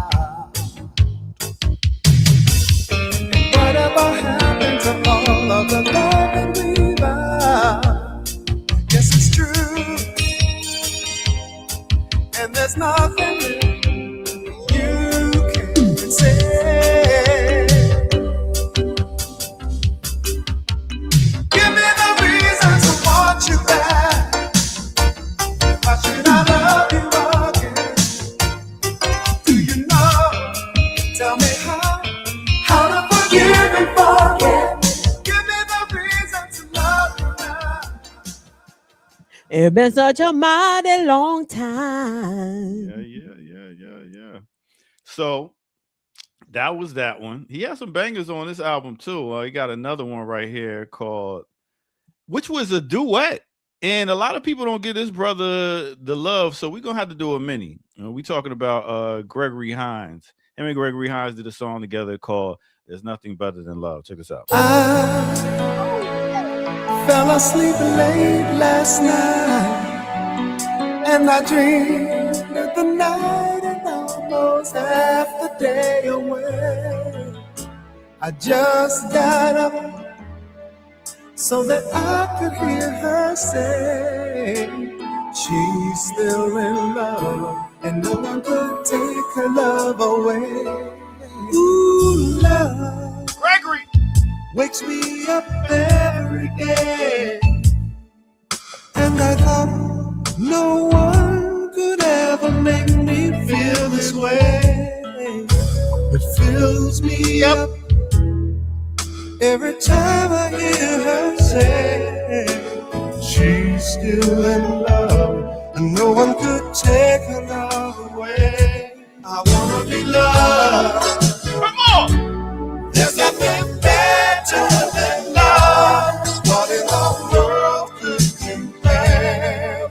Whatever happened to all of the love that we vowed? Yes, it's true. And there's nothing you can say. Give me the reason to want you back. Why should I love you again? Do you know? Tell me how to forgive and forget. Give me the reason to love you now. It's been such a mighty long time. Yeah. So that was that one. He has some bangers on this album too. He got another one right here called, which was a duet. And a lot of people don't give this brother the love, so we're gonna have to do a mini. We talking about Gregory Hines. Him and Gregory Hines did a song together called "There's Nothing Better Than Love." Check this out. I fell asleep late last night, and I dreamed that the night and almost half the day away. I just got up so that I could hear her say she's still in love and no one could take her love away. Ooh, love. Gregory. wakes me up every day. And I thought no one could ever make me feel this way. It fills me up every time I hear her say she's still in love and no one could take her love away. I wanna be loved. Come on! There's nothing better than love. What in the world could you ever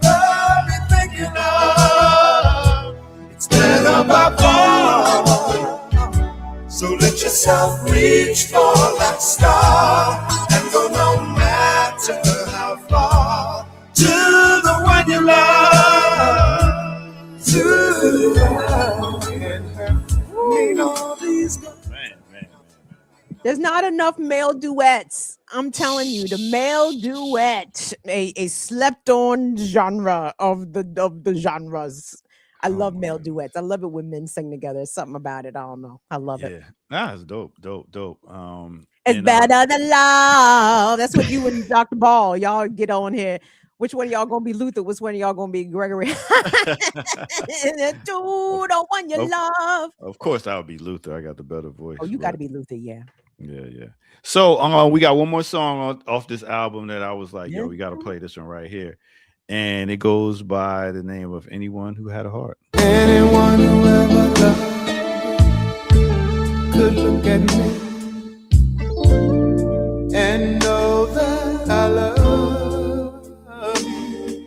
be thinking of? It's better by far. So let yourself reach for that star and go no matter how far to the one you love. To the one in her. Need all these. Man. There's not enough male duets. I'm telling you, the male duet, a slept-on genre of the genres. I love male duets. I love it when men sing together. There's something about it. I don't know. I love it. Nah, it's dope. It's better than love. That's what you and Dr. Ball, y'all get on here. Which one of y'all gonna be Luther? Which one of y'all gonna be Gregory? Do the one you love. Of course, I would be Luther. I got the better voice. Oh, you got to be Luther, yeah. Yeah. So, we got one more song off this album that I was like, yo, we got to play this one right here, and it goes by the name of Anyone Who Had a Heart. Anyone who ever loved could look at me and know that I love you.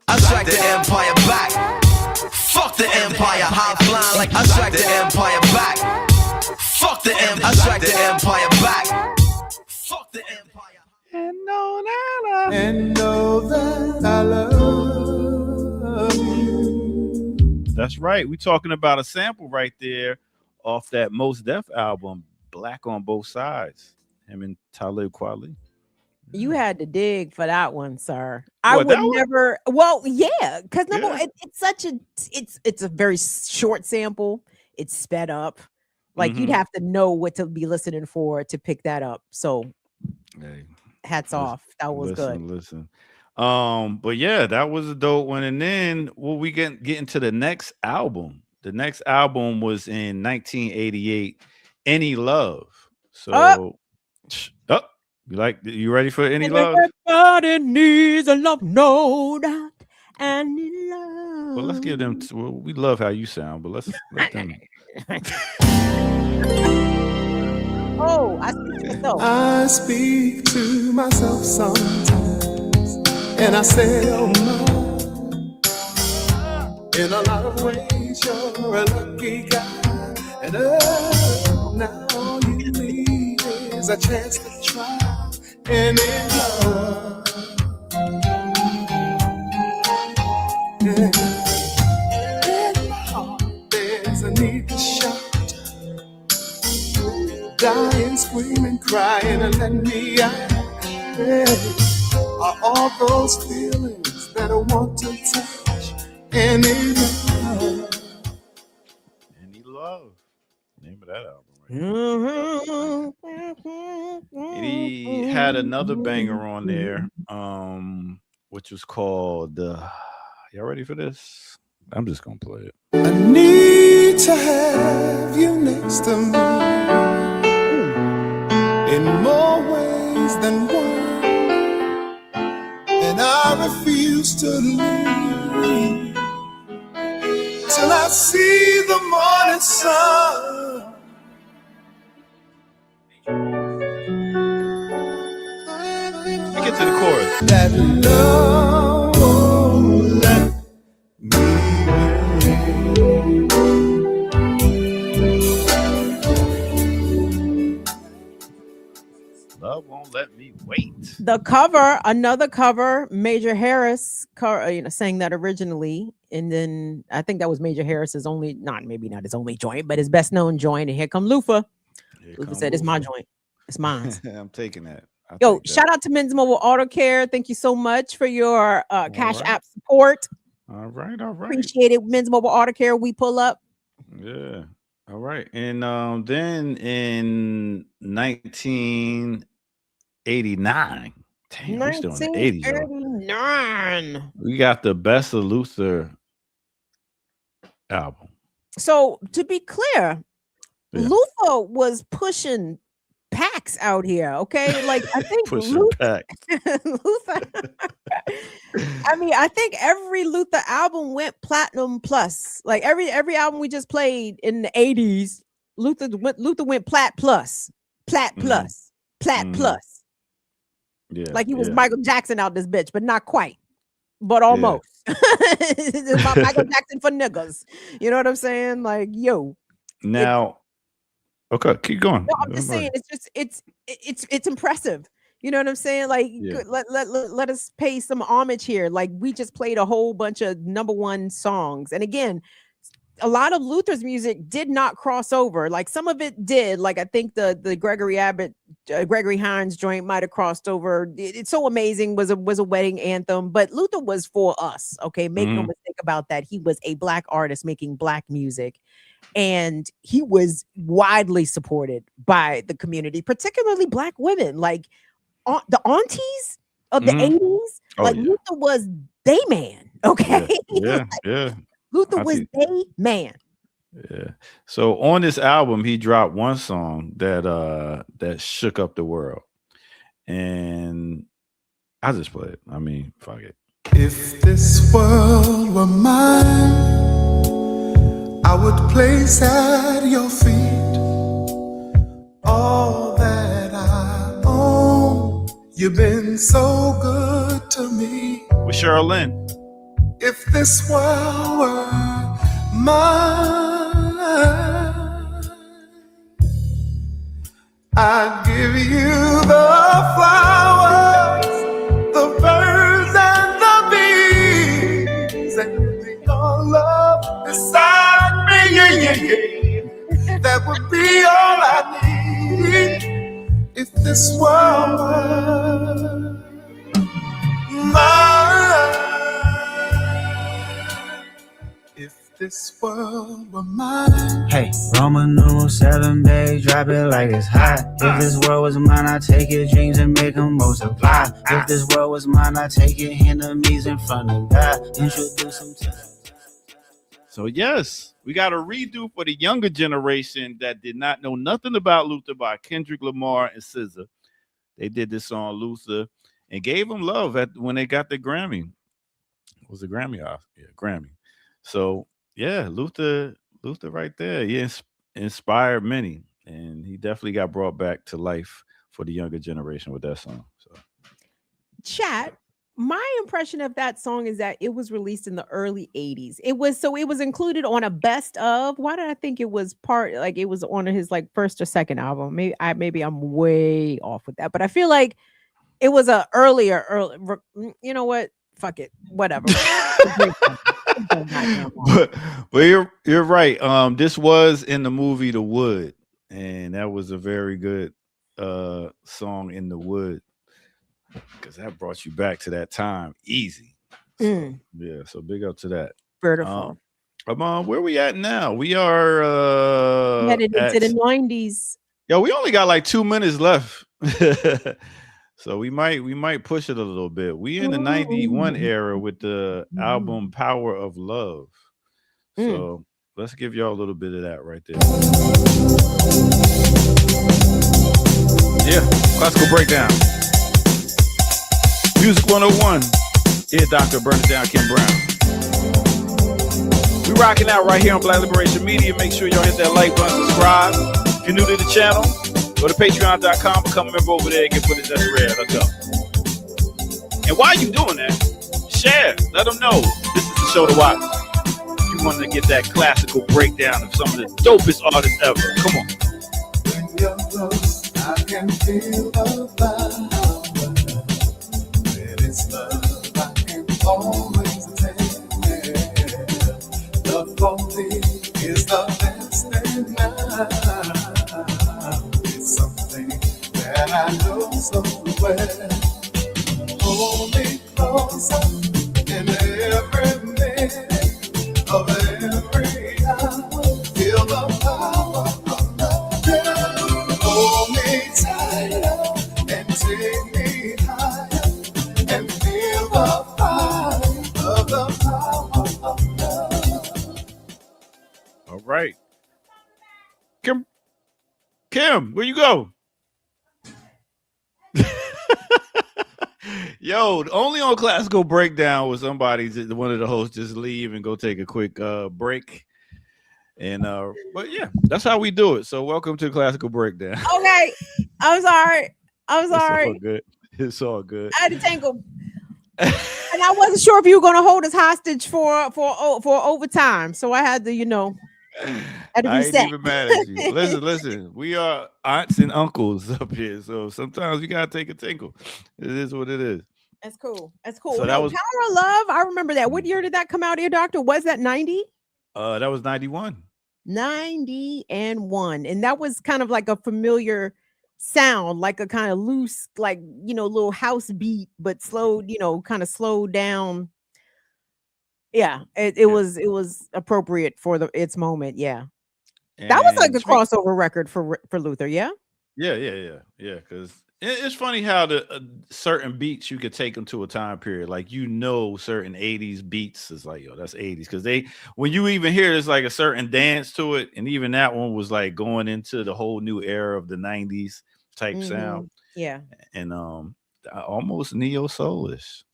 I strike the empire back. Fuck the empire, high flying like I strike the empire back. Fuck the empire, I strike the empire back. Fuck the empire. And know that I love you. That's right. We're talking about a sample right there off that Mos Def album, Black on Both Sides. Him and Talib Kweli. You had to dig for that one, sir. I would never. Well, yeah, because it's such a it's a very short sample. It's sped up. Like you'd have to know what to be listening for to pick that up. So, hats off. That was good. Listen. But yeah, that was a dope one. And then we get into the next album. The next album was in 1988, Any Love. So, you ready for Any Love? Everybody needs a love, no doubt. Any love. Well, let's give them. We love how you sound, but let's let them. Oh, I speak to myself. I speak to myself sometimes, and I say, oh my, in a lot of ways you're a lucky guy, and now all you need is a chance to try and in love. In my heart there's a need to shout, dying, screaming, crying, and let me out. Hey, are all those feelings that I want to touch and in love. Any Love. Name of that album. Right? He had another banger on there, which was called y'all ready for this? I'm just gonna play it. I need to have you next to me in more ways than one, and I refuse to leave till I see the morning sun. We get to the chorus. That love won't let me Love Won't Let Me Wait. The cover, another cover, Major Harris, sang that originally, and then I think that was Major Harris's only, maybe not his only joint, but his best known joint. And here come Luther. Luther said, "It's my joint. It's mine." I'm taking that. Shout out to Men's Mobile Auto Care. Thank you so much for your Cash App support. All right. Appreciate it. Men's Mobile Auto Care. We pull up. Yeah. All right. And then in 1989, damn, we're still in the 80s, y'all. 1989. We got the Best of Luther album. So to be clear, Yeah. Luther was pushing packs out here. Okay, like I think Pushing Luther. back. Luther. I mean, I think every Luther album went platinum plus. Like every album we just played in the 80s, Luther went plat plus, plat plus, plat plus. Yeah. Like he was Michael Jackson out this bitch, but not quite, but almost. Michael Jackson for niggas. You know what I'm saying? Like, yo. Now, okay, keep going. No, I'm just saying it's impressive. You know what I'm saying? Like, let us pay some homage here. Like, we just played a whole bunch of #1 songs, and again, a lot of Luther's music did not cross over. Like some of it did. Like I think the Gregory Hines joint might have crossed over. It's So Amazing was a wedding anthem, but Luther was for us. Okay, make no mistake about that. He was a Black artist making Black music. And he was widely supported by the community, particularly Black women, like the aunties of the 80s. Luther was they man. Okay. Yeah. Luther was they man. Yeah. So on this album, he dropped one song that shook up the world. And I just play it. I mean, fuck it. If this world were mine, I would place at your feet all that I own. You've been so good to me. With Cheryl Lynn. If this world were mine, I'd give you the flowers, the birds and the bees, and your love beside me. That would be all I need. If this world were mine. If this world were mine. Hey, Roman numeral 7, babe, drop it like it's hot. If this world was mine, I take your dreams and make them multiply. If this world was mine, I take your enemies in front of God. Introduce them to. So yes, we got a redo for the younger generation that did not know nothing about Luther by Kendrick Lamar and SZA. They did this song Luther and gave him love when they got the Grammy. Was it Grammy? Yeah, Grammy. So yeah, Luther right there. He inspired many, and he definitely got brought back to life for the younger generation with that song. So, chat. My impression of that song is that it was released in the early 80s. It was included on a best of. Why did I think it was it was on his like first or second album? Maybe I'm way off with that, but I feel like it was a earlier. You know what? Fuck it. Whatever. but you're right. This was in the movie The Wood, and that was a very good song in The Wood. Because that brought you back to that time easy. So, yeah, so big up to that. Beautiful. Where we at now? We are headed into the 90s. Yo, we only got like 2 minutes left. So we might push it a little bit. We in the 91 era with the album Power of Love. So let's give y'all a little bit of that right there. Yeah, classical breakdown. Music 101. Here, Dr. Burn It Down, Kim Brown. We rocking out right here on Black Liberation Media. Make sure y'all hit that like button, subscribe. If you're new to the channel, go to patreon.com, become a member over there, and get footage that's rare. Let's go. And while you doing that, share. Let them know this is the show to watch. If you want to get that classical breakdown of some of the dopest artists ever. Come on. When you're close, I can feel the vibe. When it's love, I can always tell. Love for me is the best thing now. It's something that I know so well. Hold me closer in every minute of every hour. Feel the power. Kim, where you go? Yo, only on Classical Breakdown was one of the hosts just leave and go take a quick break. And but yeah, that's how we do it. So welcome to Classical Breakdown. Okay, I'm sorry. It's all good. It's all good. I had to tangle, and I wasn't sure if you were going to hold us hostage for overtime, so I had to, had to I ain't reset. even mad at you. Listen. We are aunts and uncles up here, so sometimes we gotta take a tinkle. It is what it is. That's cool. That's cool. So No, that was Power of Love. I remember that. What year did that come out here, Doctor? Was that 90? that was 91. 91. And that was kind of like a familiar sound, like a kind of loose, like, little house beat, but slowed, kind of slowed down. Yeah, it was appropriate for its moment. Yeah. That was like a crossover record for Luther, yeah? Yeah. Because it's funny how the certain beats you could take them to a time period. Like, certain 80s beats is like, yo, that's 80s. Because when you even hear there's like a certain dance to it, and even that one was like going into the whole new era of the 90s type sound. Yeah. And almost neo soulish.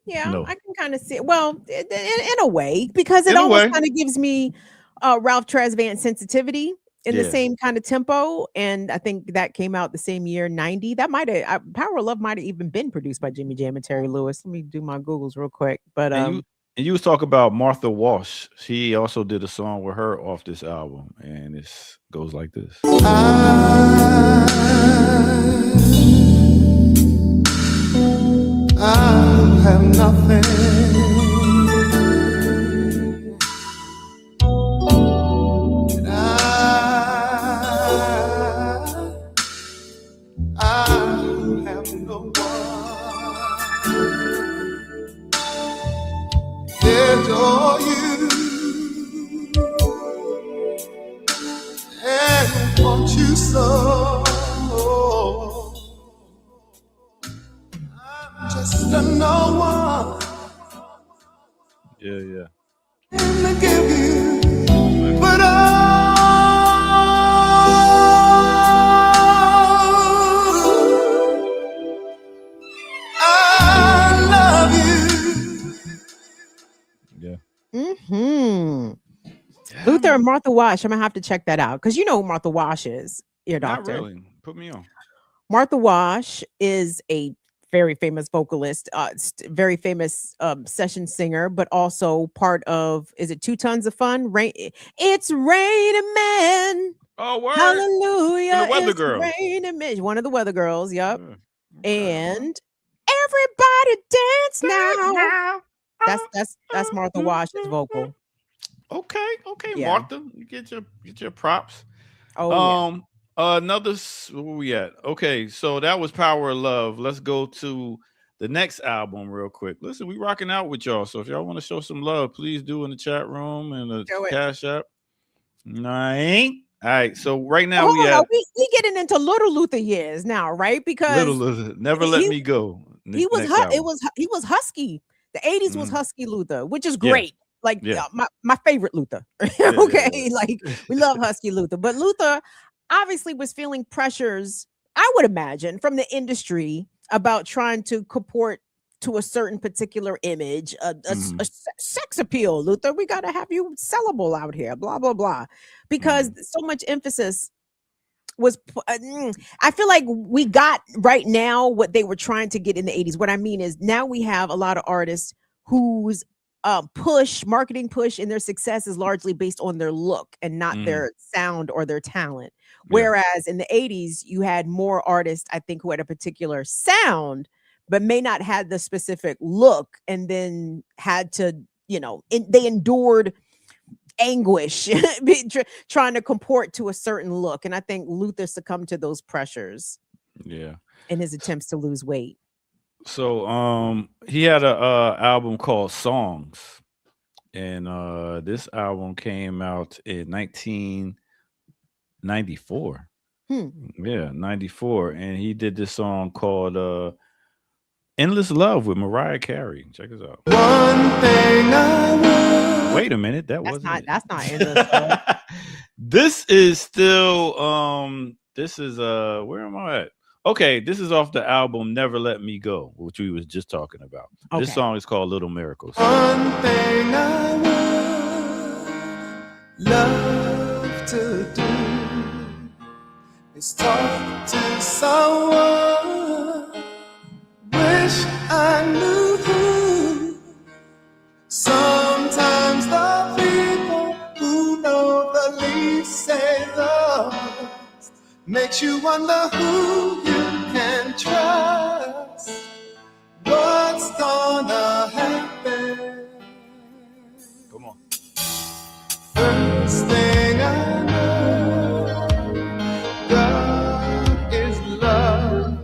Yeah, No. I can kind of see it. Well, in a way, because it almost kind of gives me Ralph Tresvant sensitivity in the same kind of tempo. And I think that came out the same year, 90. That might have Power of Love might have even been produced by Jimmy Jam and Terry Lewis. Let me do my Googles real quick. But and you was talking about Martha Wash. She also did a song with her off this album, and it goes like this. I have nothing. I have no one. Adore you and want you so. Just a no one. Yeah. And to give you, but I love you. Yeah. Luther and Martha Wash. I'm gonna have to check that out because you know who Martha Wash is, your doctor. Not really. Put me on. Martha Wash is a very famous vocalist, very famous session singer, but also part of, is it 2 Tons of Fun? It's Raining Men. Oh, word. Hallelujah. And the Weather It's Girls. Raining Men. One of the Weather Girls. Yep. Yeah. Okay. And everybody dance now. That's Martha Wash's vocal. Okay, Yeah. Martha, you get your props. Oh, yeah. Where we at? Okay, so that was Power of Love. Let's go to the next album real quick. Listen, we rocking out with y'all. So if y'all want to show some love, please do in the chat room and the Cash App. All right. So right now we getting into Little Luther years now, right? Because Little Luther, Never Let Me Go. He was husky. The 80s was husky Luther, which is great. Like my favorite Luther. Okay, like we love husky Luther, but Luther obviously was feeling pressures, I would imagine, from the industry about trying to comport to a certain particular image, a sex appeal. Luther, we got to have you sellable out here, blah blah blah, because so much emphasis was I feel like we got right now what they were trying to get in the 80s. What I mean is now we have a lot of artists whose marketing push and their success is largely based on their look and not their sound or their talent. Whereas in the 80s, you had more artists, I think, who had a particular sound, but may not have the specific look, and then had to, they endured anguish trying to comport to a certain look. And I think Luther succumbed to those pressures. Yeah. In his attempts to lose weight. So he had a album called Songs, and this album came out in 1994. Yeah, 94, and he did this song called Endless Love with Mariah Carey. Check this out. One thing I want. Wait a minute, that's not Endless Love. This is still this is where am I at? Okay, this is off the album Never Let Me Go, which we was just talking about. This Okay. song is called Little Miracles. One thing I would love to do is talk to someone. Wish I knew who. Sometimes the people who know the least say the most. Makes you wonder who you can trust. What's gonna happen? Come on. First thing I know, God is love.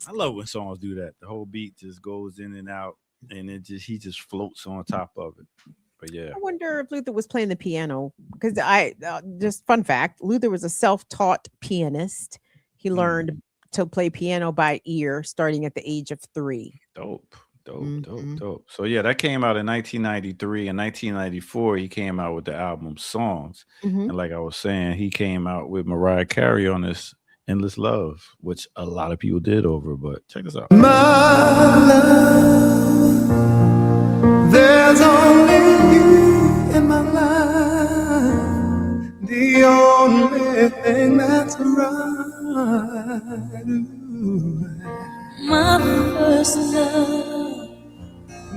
I love when songs do that. The whole beat just goes in and out, and he just floats on top of it. But yeah, I wonder if Luther was playing the piano because just fun fact, Luther was a self-taught pianist. He learned to play piano by ear starting at the age of 3. dope. So yeah, that came out in 1993. In 1994, he came out with the album Songs. Mhm. And like I was saying, he came out with Mariah Carey on this Endless Love, which a lot of people did over, but check this out. My love, there's only you in my life. The only thing that's right. My first love,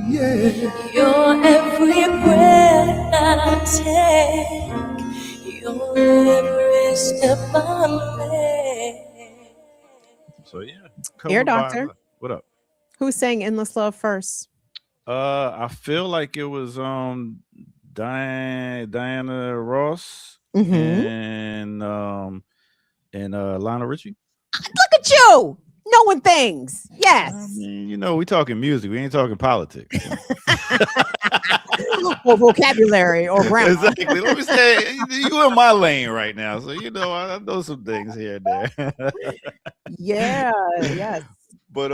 Yeah. your every breath that I take, your every step I make. So yeah, Ear covered by- Doctor. What up? Who sang Endless Love first? I feel like it was Diana Ross Mhm. and Lionel Richie. Look at you knowing things. Yes. I mean, you know, we talking music, we ain't talking politics. Or vocabulary or grammar. Exactly. Let me say, you in my lane right now, so you know I know some things here and there. Yeah. Yes. But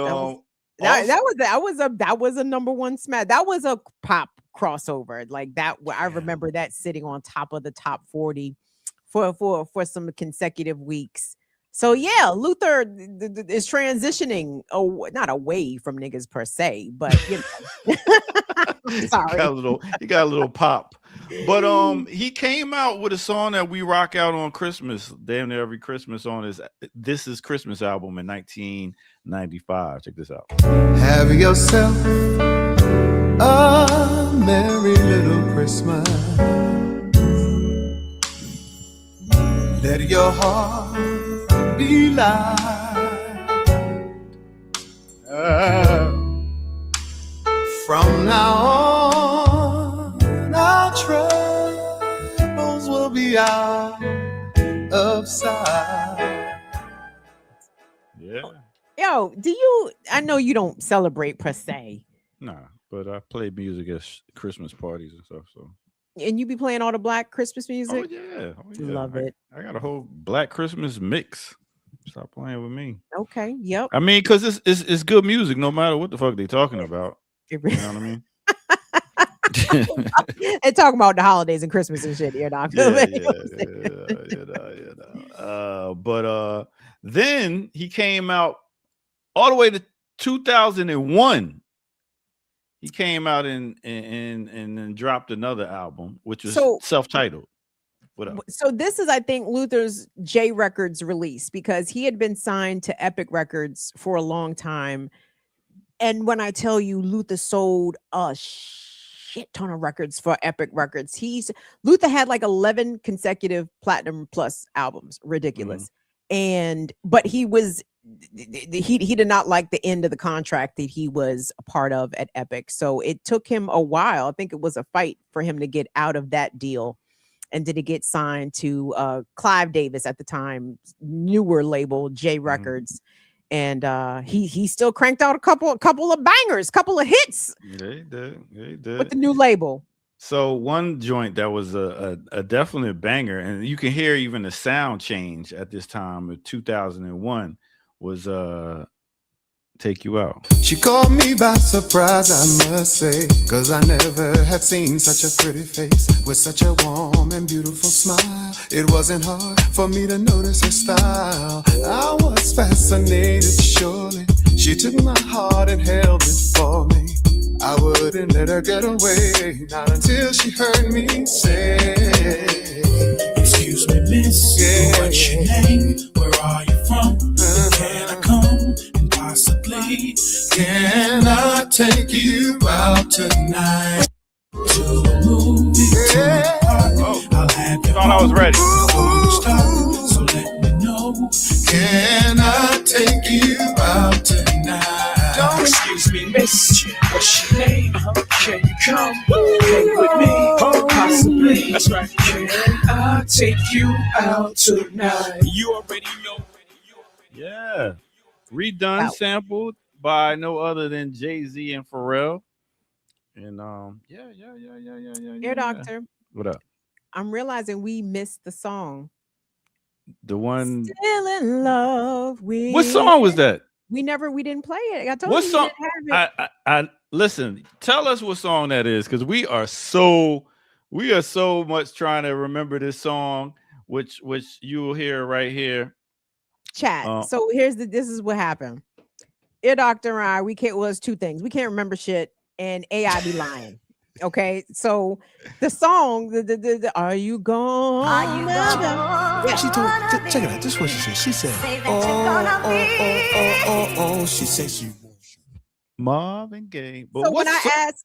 That was a number one smash. That was a pop crossover like that. I remember that sitting on top of the top 40 for some consecutive weeks. So yeah, Luther is transitioning, not away from niggas per se, but you know. Sorry, he got a little pop. But he came out with a song that we rock out on Christmas, damn near every Christmas, on his This Is Christmas album in 1995. Check this out. Have yourself a merry little Christmas. Let your heart be light. From now on, our troubles will be out of sight. Yeah. yo, I know you don't celebrate per se, Nah, but I play music at Christmas parties and stuff. So. and you be playing all the Black Christmas Oh music. yeah. Love it. I got a whole Black Christmas mix. Stop playing with me. Okay, yep. I mean, because it's good music, no matter what the fuck they talking about. You know what I mean? And talking about the holidays and Christmas and shit here, Doc. But then he came out all the way to 2001. He came out and then dropped another album, which was self-titled. What up? So this is, I think, Luther's J Records release, because he had been signed to Epic Records for a long time. And when I tell you Luther sold a shit ton of records for Epic Records, Luther had like 11 consecutive platinum plus albums, ridiculous. But he did not like the end of the contract that he was a part of at Epic. So it took him a while. I think it was a fight for him to get out of that deal. And did he get signed to Clive Davis at the time, newer label, J Records. And he still cranked out a couple of bangers, couple of hits. Yeah, he did. With the new label. So one joint that was a definite banger, and you can hear even the sound change at this time of 2001, was Take You Out. She caught me by surprise, I must say, 'cause I never had seen such a pretty face with such a warm and beautiful smile. It wasn't hard for me to notice her style. I was fascinated, surely. She took my heart and held it for me. I wouldn't let her get away, not until she heard me say, excuse me, miss, what's your name? Where are you from? Can I come? And possibly, can I take you out tonight? To a movie, to a party. I'll have you Thought I was ready. before you start, so let me know. Can I take you out tonight? Don't excuse me, miss, what's your name? Can you come hang with me? Possibly. That's right. Can I take you out tonight? You already know. Yeah. Redone, Wow. sampled by no other than Jay-Z and Pharrell. And yeah. Dear Doctor, What up? I'm realizing we missed the song. The one. Still in love with. What song was that? We didn't play it. I told What you song? we didn't have it. I listen. Tell us what song that is, because we are so much trying to remember this song, which you will hear right here. Chat. So this is what happened. Ear Doctor and I, was two things. We can't remember shit, and AI be lying. Okay, so the song, the Are You Gone? Are you gonna She told, check it out. This is what she said. She said, say that you're gonna be? She said she wants you. Marvin Gaye. But So what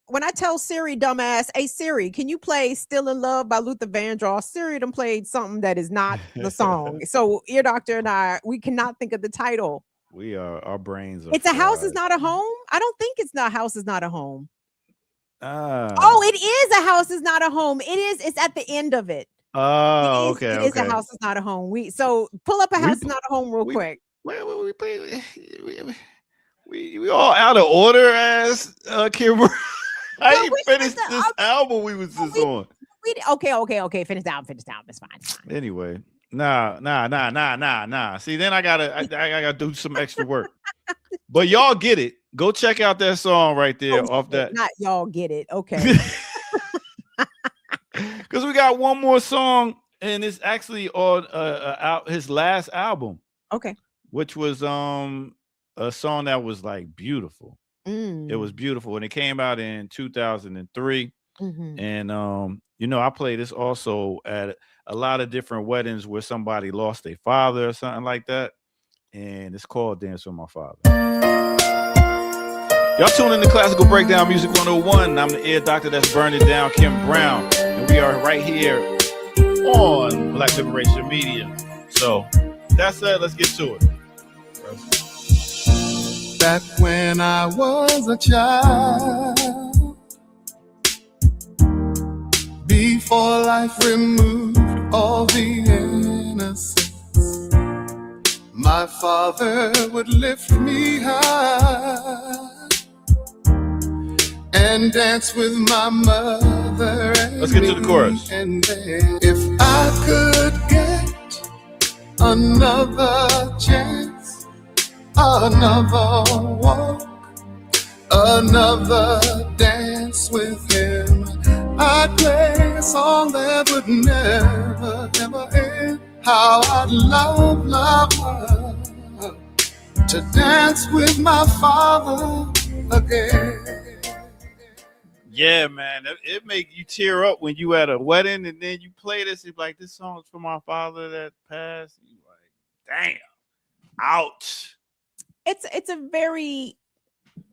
when I tell Siri, dumbass, hey Siri, can you play "Still in Love" by Luther Vandross? Siri done played something that is not the song. So Ear Doctor and I, we cannot think of the title. our brains are. It's A House Is fried. Not a Home. I don't think it's not House Is Not a Home. Ah. Oh, it is A House Is Not a Home. It is. It's at the end of it. Oh, okay. It is A House Is Not a Home. So pull up A House Is Not a Home real quick. We all out of order as Kim. I No, ain't we finished just- this album we was just on. Okay. Finish down. It's fine. Anyway, nah. See, then I gotta do some extra work. But y'all get it. Go check out that song right there off that. Not y'all get it. Okay. Because we got one more song, and it's actually on his last album, Okay. which was a song that was like beautiful. It was beautiful, and it came out in 2003. Mhm. And I play this also at a lot of different weddings where somebody lost their father or something like that. And it's called Dance with My Father. Y'all tune in to Classical Breakdown Music 101. I'm the Ear Doctor that's burning down, Kim Brown. And we are right here on Black Liberation Media. So that's it. Let's get to it. Back when I was a child, before life removed all the innocence, my father would lift me high and dance with my mother. Let's get to the chorus. And then, if I could get another chance, another walk, another dance with him, I'd play a song that would never, ever end. How I'd love to dance with my father again. Yeah, man. It make you tear up when you at a wedding and then you play this. It's like, this song's for my father that passed. You like, damn. Ouch. It's a very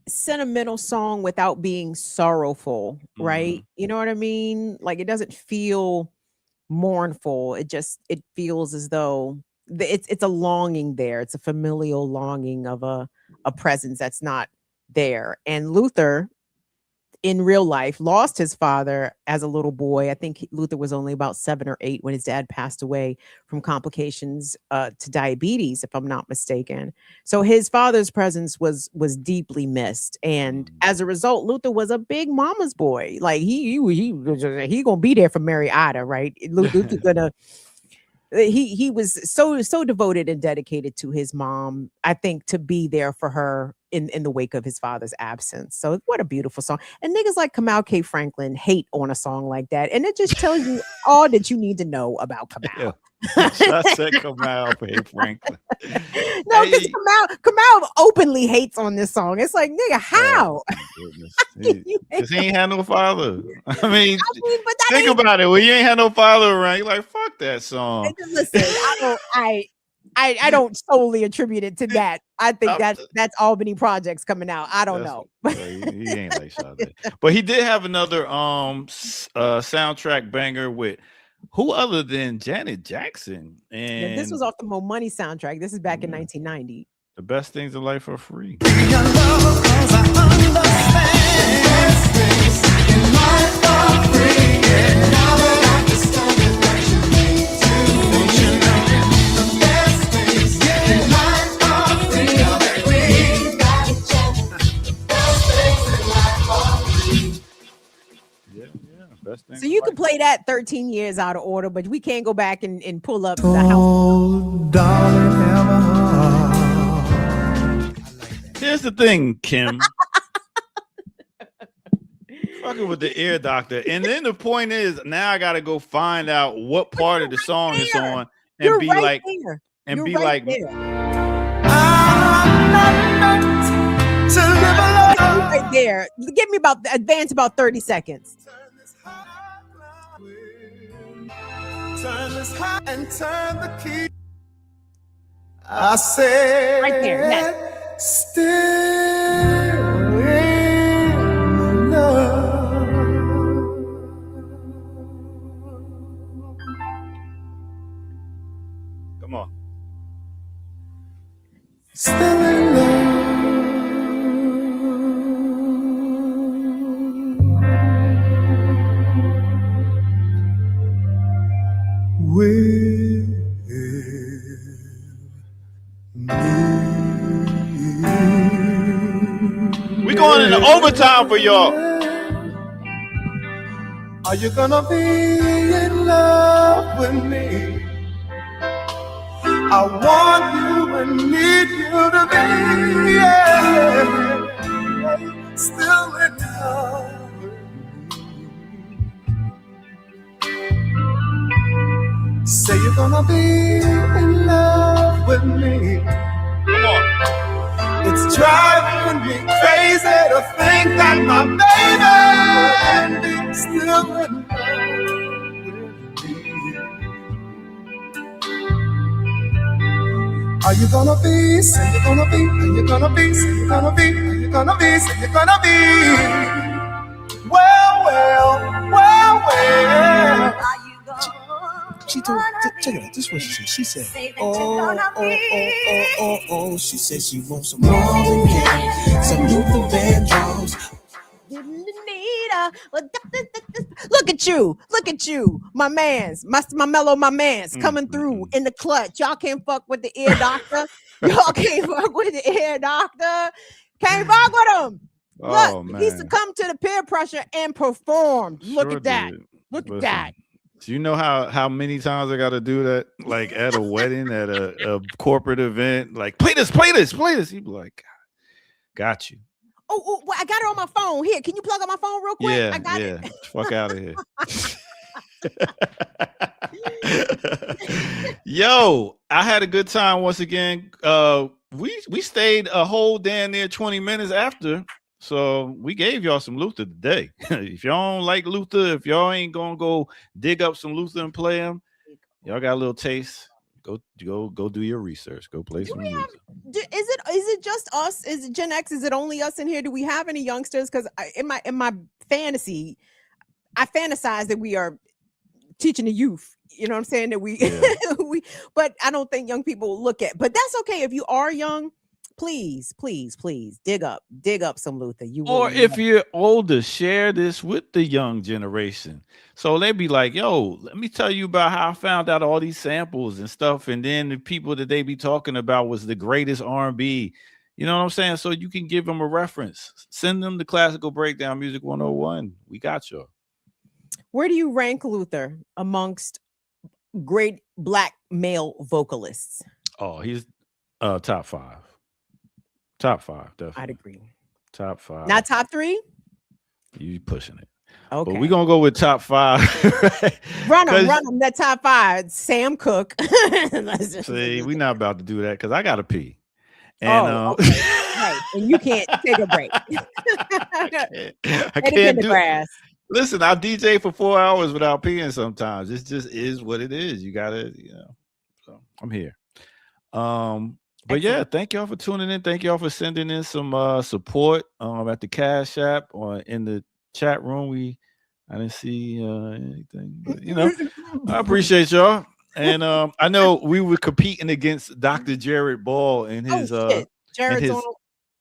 sentimental song without being sorrowful, right? You know what I mean? Like, it doesn't feel mournful. It feels as though it's a longing there. It's a familial longing of a presence that's not there. And Luther, in real life, lost his father as a little boy. I think Luther was only about 7 or 8 when his dad passed away from complications to diabetes, if I'm not mistaken. So his father's presence was deeply missed, and as a result, Luther was a big mama's boy. Like he gonna be there for Mary Ida, right? Luther's gonna. He was so devoted and dedicated to his mom, I think, to be there for her in the wake of his father's absence. So what a beautiful song. And niggas like Kamau K. Franklin hate on a song like that. And it just tells you all that you need to know about Kamau. Yeah. I said Kamau K. Franklin. No, because Kamau openly hates on this song. It's like, nigga, how? Because he ain't had no father. I mean but think about it. When you ain't had no father around, you're like, fuck that song. Listen, I don't solely attribute it to that. I think that's Albany Projects coming out. I don't know. He ain't like Sade. But he did have another soundtrack banger with who other than Janet Jackson? And this was off the Mo Money soundtrack. This is back in 1990. The best things in life are free. So you can play that 13 years out of order, but we can't go back and pull up the house. Here's the thing, Kim. Fucking with the ear doctor. And then the point is, now I gotta go find out what part of the song is on and be like, and be like, right there. Give me advance about 30 seconds. Turn this high and turn the key. I said, right there. Yes. Still in love. Come on. Still in love. With we going into overtime for y'all. Are you gonna be in love with me? I want you and need you to be, yeah, still in love. Say you're gonna be in love with me. Come on. It's driving me crazy to think that my baby is still in love with me. Are you gonna be? Say you're gonna be. Are you gonna be? Say you're gonna be. Are you gonna be? Say you're gonna be. Well, well, well, well. She told, check it out, this is what she said. She said, oh. She said she wants some Marvin Gaye, some Luther Vandross. Look at you, my mans, my mellow, my mans coming through in the clutch. Y'all can't fuck with the ear doctor. Y'all can't fuck with the ear doctor. Can't fuck with him. Look, he succumbed to the peer pressure and performed. Look at that. Look at that. Do you know how many times I got to do that? Like at a wedding, at a corporate event, like play this. He'd be like, got you. Oh, well, I got it on my phone. Here, can you plug up my phone real quick? Yeah, I got it. Fuck out of here. Yo, I had a good time once again. We stayed a whole damn near 20 minutes after. So we gave y'all some Luther today. If y'all don't like Luther, if y'all ain't gonna go dig up some Luther and play him, y'all got a little taste. Go do your research. Go play some Luther. Is it just us? Is it Gen X? Is it only us in here? Do we have any youngsters? Because in my fantasy, I fantasize that we are teaching the youth. You know what I'm saying? That we but I don't think young people look at. But that's okay if you are young. Please dig up some Luther. Or if you're older, share this with the young generation. So they be like, yo, let me tell you about how I found out all these samples and stuff. And then the people that they be talking about was the greatest R&B. You know what I'm saying? So you can give them a reference. Send them the Classical Breakdown Music 101. We got you. Where do you rank Luther amongst great Black male vocalists? Oh, he's top 5. Top 5, I'd definitely. agree. Top 5. Not top 3? You pushing it. Okay. But we're going to go with top 5. Run them. That top 5. Sam Cooke. See, we're not about to do that because I got to pee. And, okay. Right. And you can't take a break. I can't in the do grass. Listen, I DJ for 4 hours without peeing sometimes. It just is what it is. You got to, so I'm here. But yeah, thank y'all for tuning in. Thank y'all for sending in some support at the Cash App or in the chat room. I didn't see anything, but I appreciate y'all. And I know we were competing against Dr. Jared Ball and his Jared's on.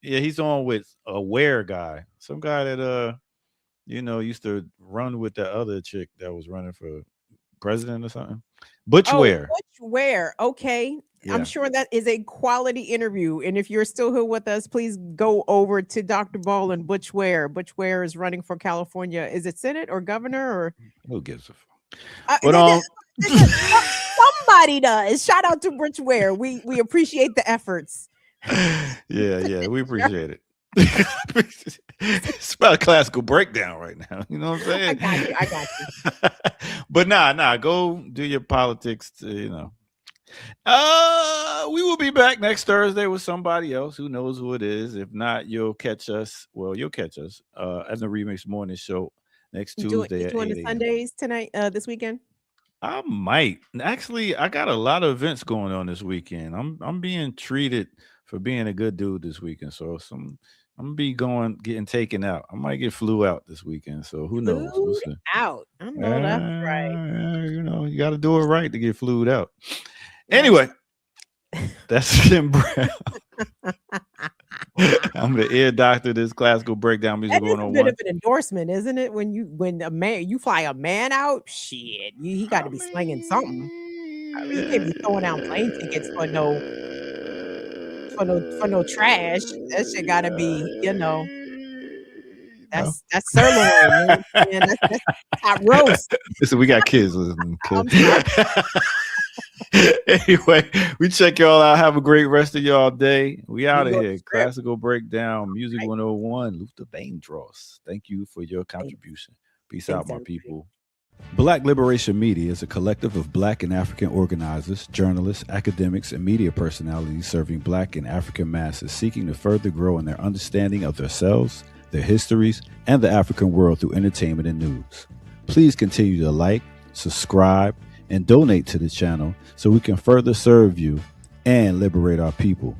Yeah, he's on with a Ware guy, some guy that used to run with that other chick that was running for president or something. Butch Ware. Butch Ware. Okay. Yeah. I'm sure that is a quality interview. And if you're still here with us, please go over to Dr. Ball and Butch Ware. Butch Ware is running for California. Is it Senate or governor or who gives a fuck? But somebody does. Shout out to Butch Ware. We appreciate the efforts. Yeah, we appreciate it. It's about a classical breakdown right now. You know what I'm saying? I got you. But nah, go do your politics to, we will be back next Thursday with somebody else. Who knows who it is? If not, you'll catch us at the Remix Morning Show next Tuesday at 8 doing the Sundays tonight, this weekend? I might. Actually, I got a lot of events going on this weekend. I'm being treated for being a good dude this weekend. So I'm gonna be getting taken out. I might get flew out this weekend. So who knows? We'll see. Out. I know that's right. You got to do it right to get flued out. Anyway, that's Tim Brown. I'm the ear doctor. This classical breakdown music going on. That's a bit of an endorsement, isn't it? When you fly a man out, shit, he got to be slinging something. I mean, you can't be throwing out plane tickets for no trash. That shit got to be, that's sirloin, man. That's top roast. Listen, we got kids listening. Anyway, we check y'all out. Have a great rest of y'all day. We out of here. Classical Breakdown, Music 101, Luther Vandross. Thank you for your contribution. Peace out, my people. Black Liberation Media is a collective of Black and African organizers, journalists, academics, and media personalities serving Black and African masses seeking to further grow in their understanding of themselves, their histories, and the African world through entertainment and news. Please continue to like, subscribe, and donate to the channel so we can further serve you and liberate our people.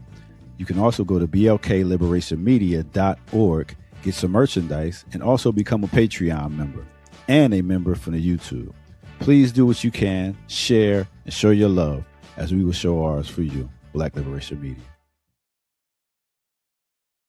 You can also go to blkliberationmedia.org, get some merchandise, and also become a Patreon member and a member from the YouTube. Please do what you can, share, and show your love as we will show ours for you. Black Liberation Media.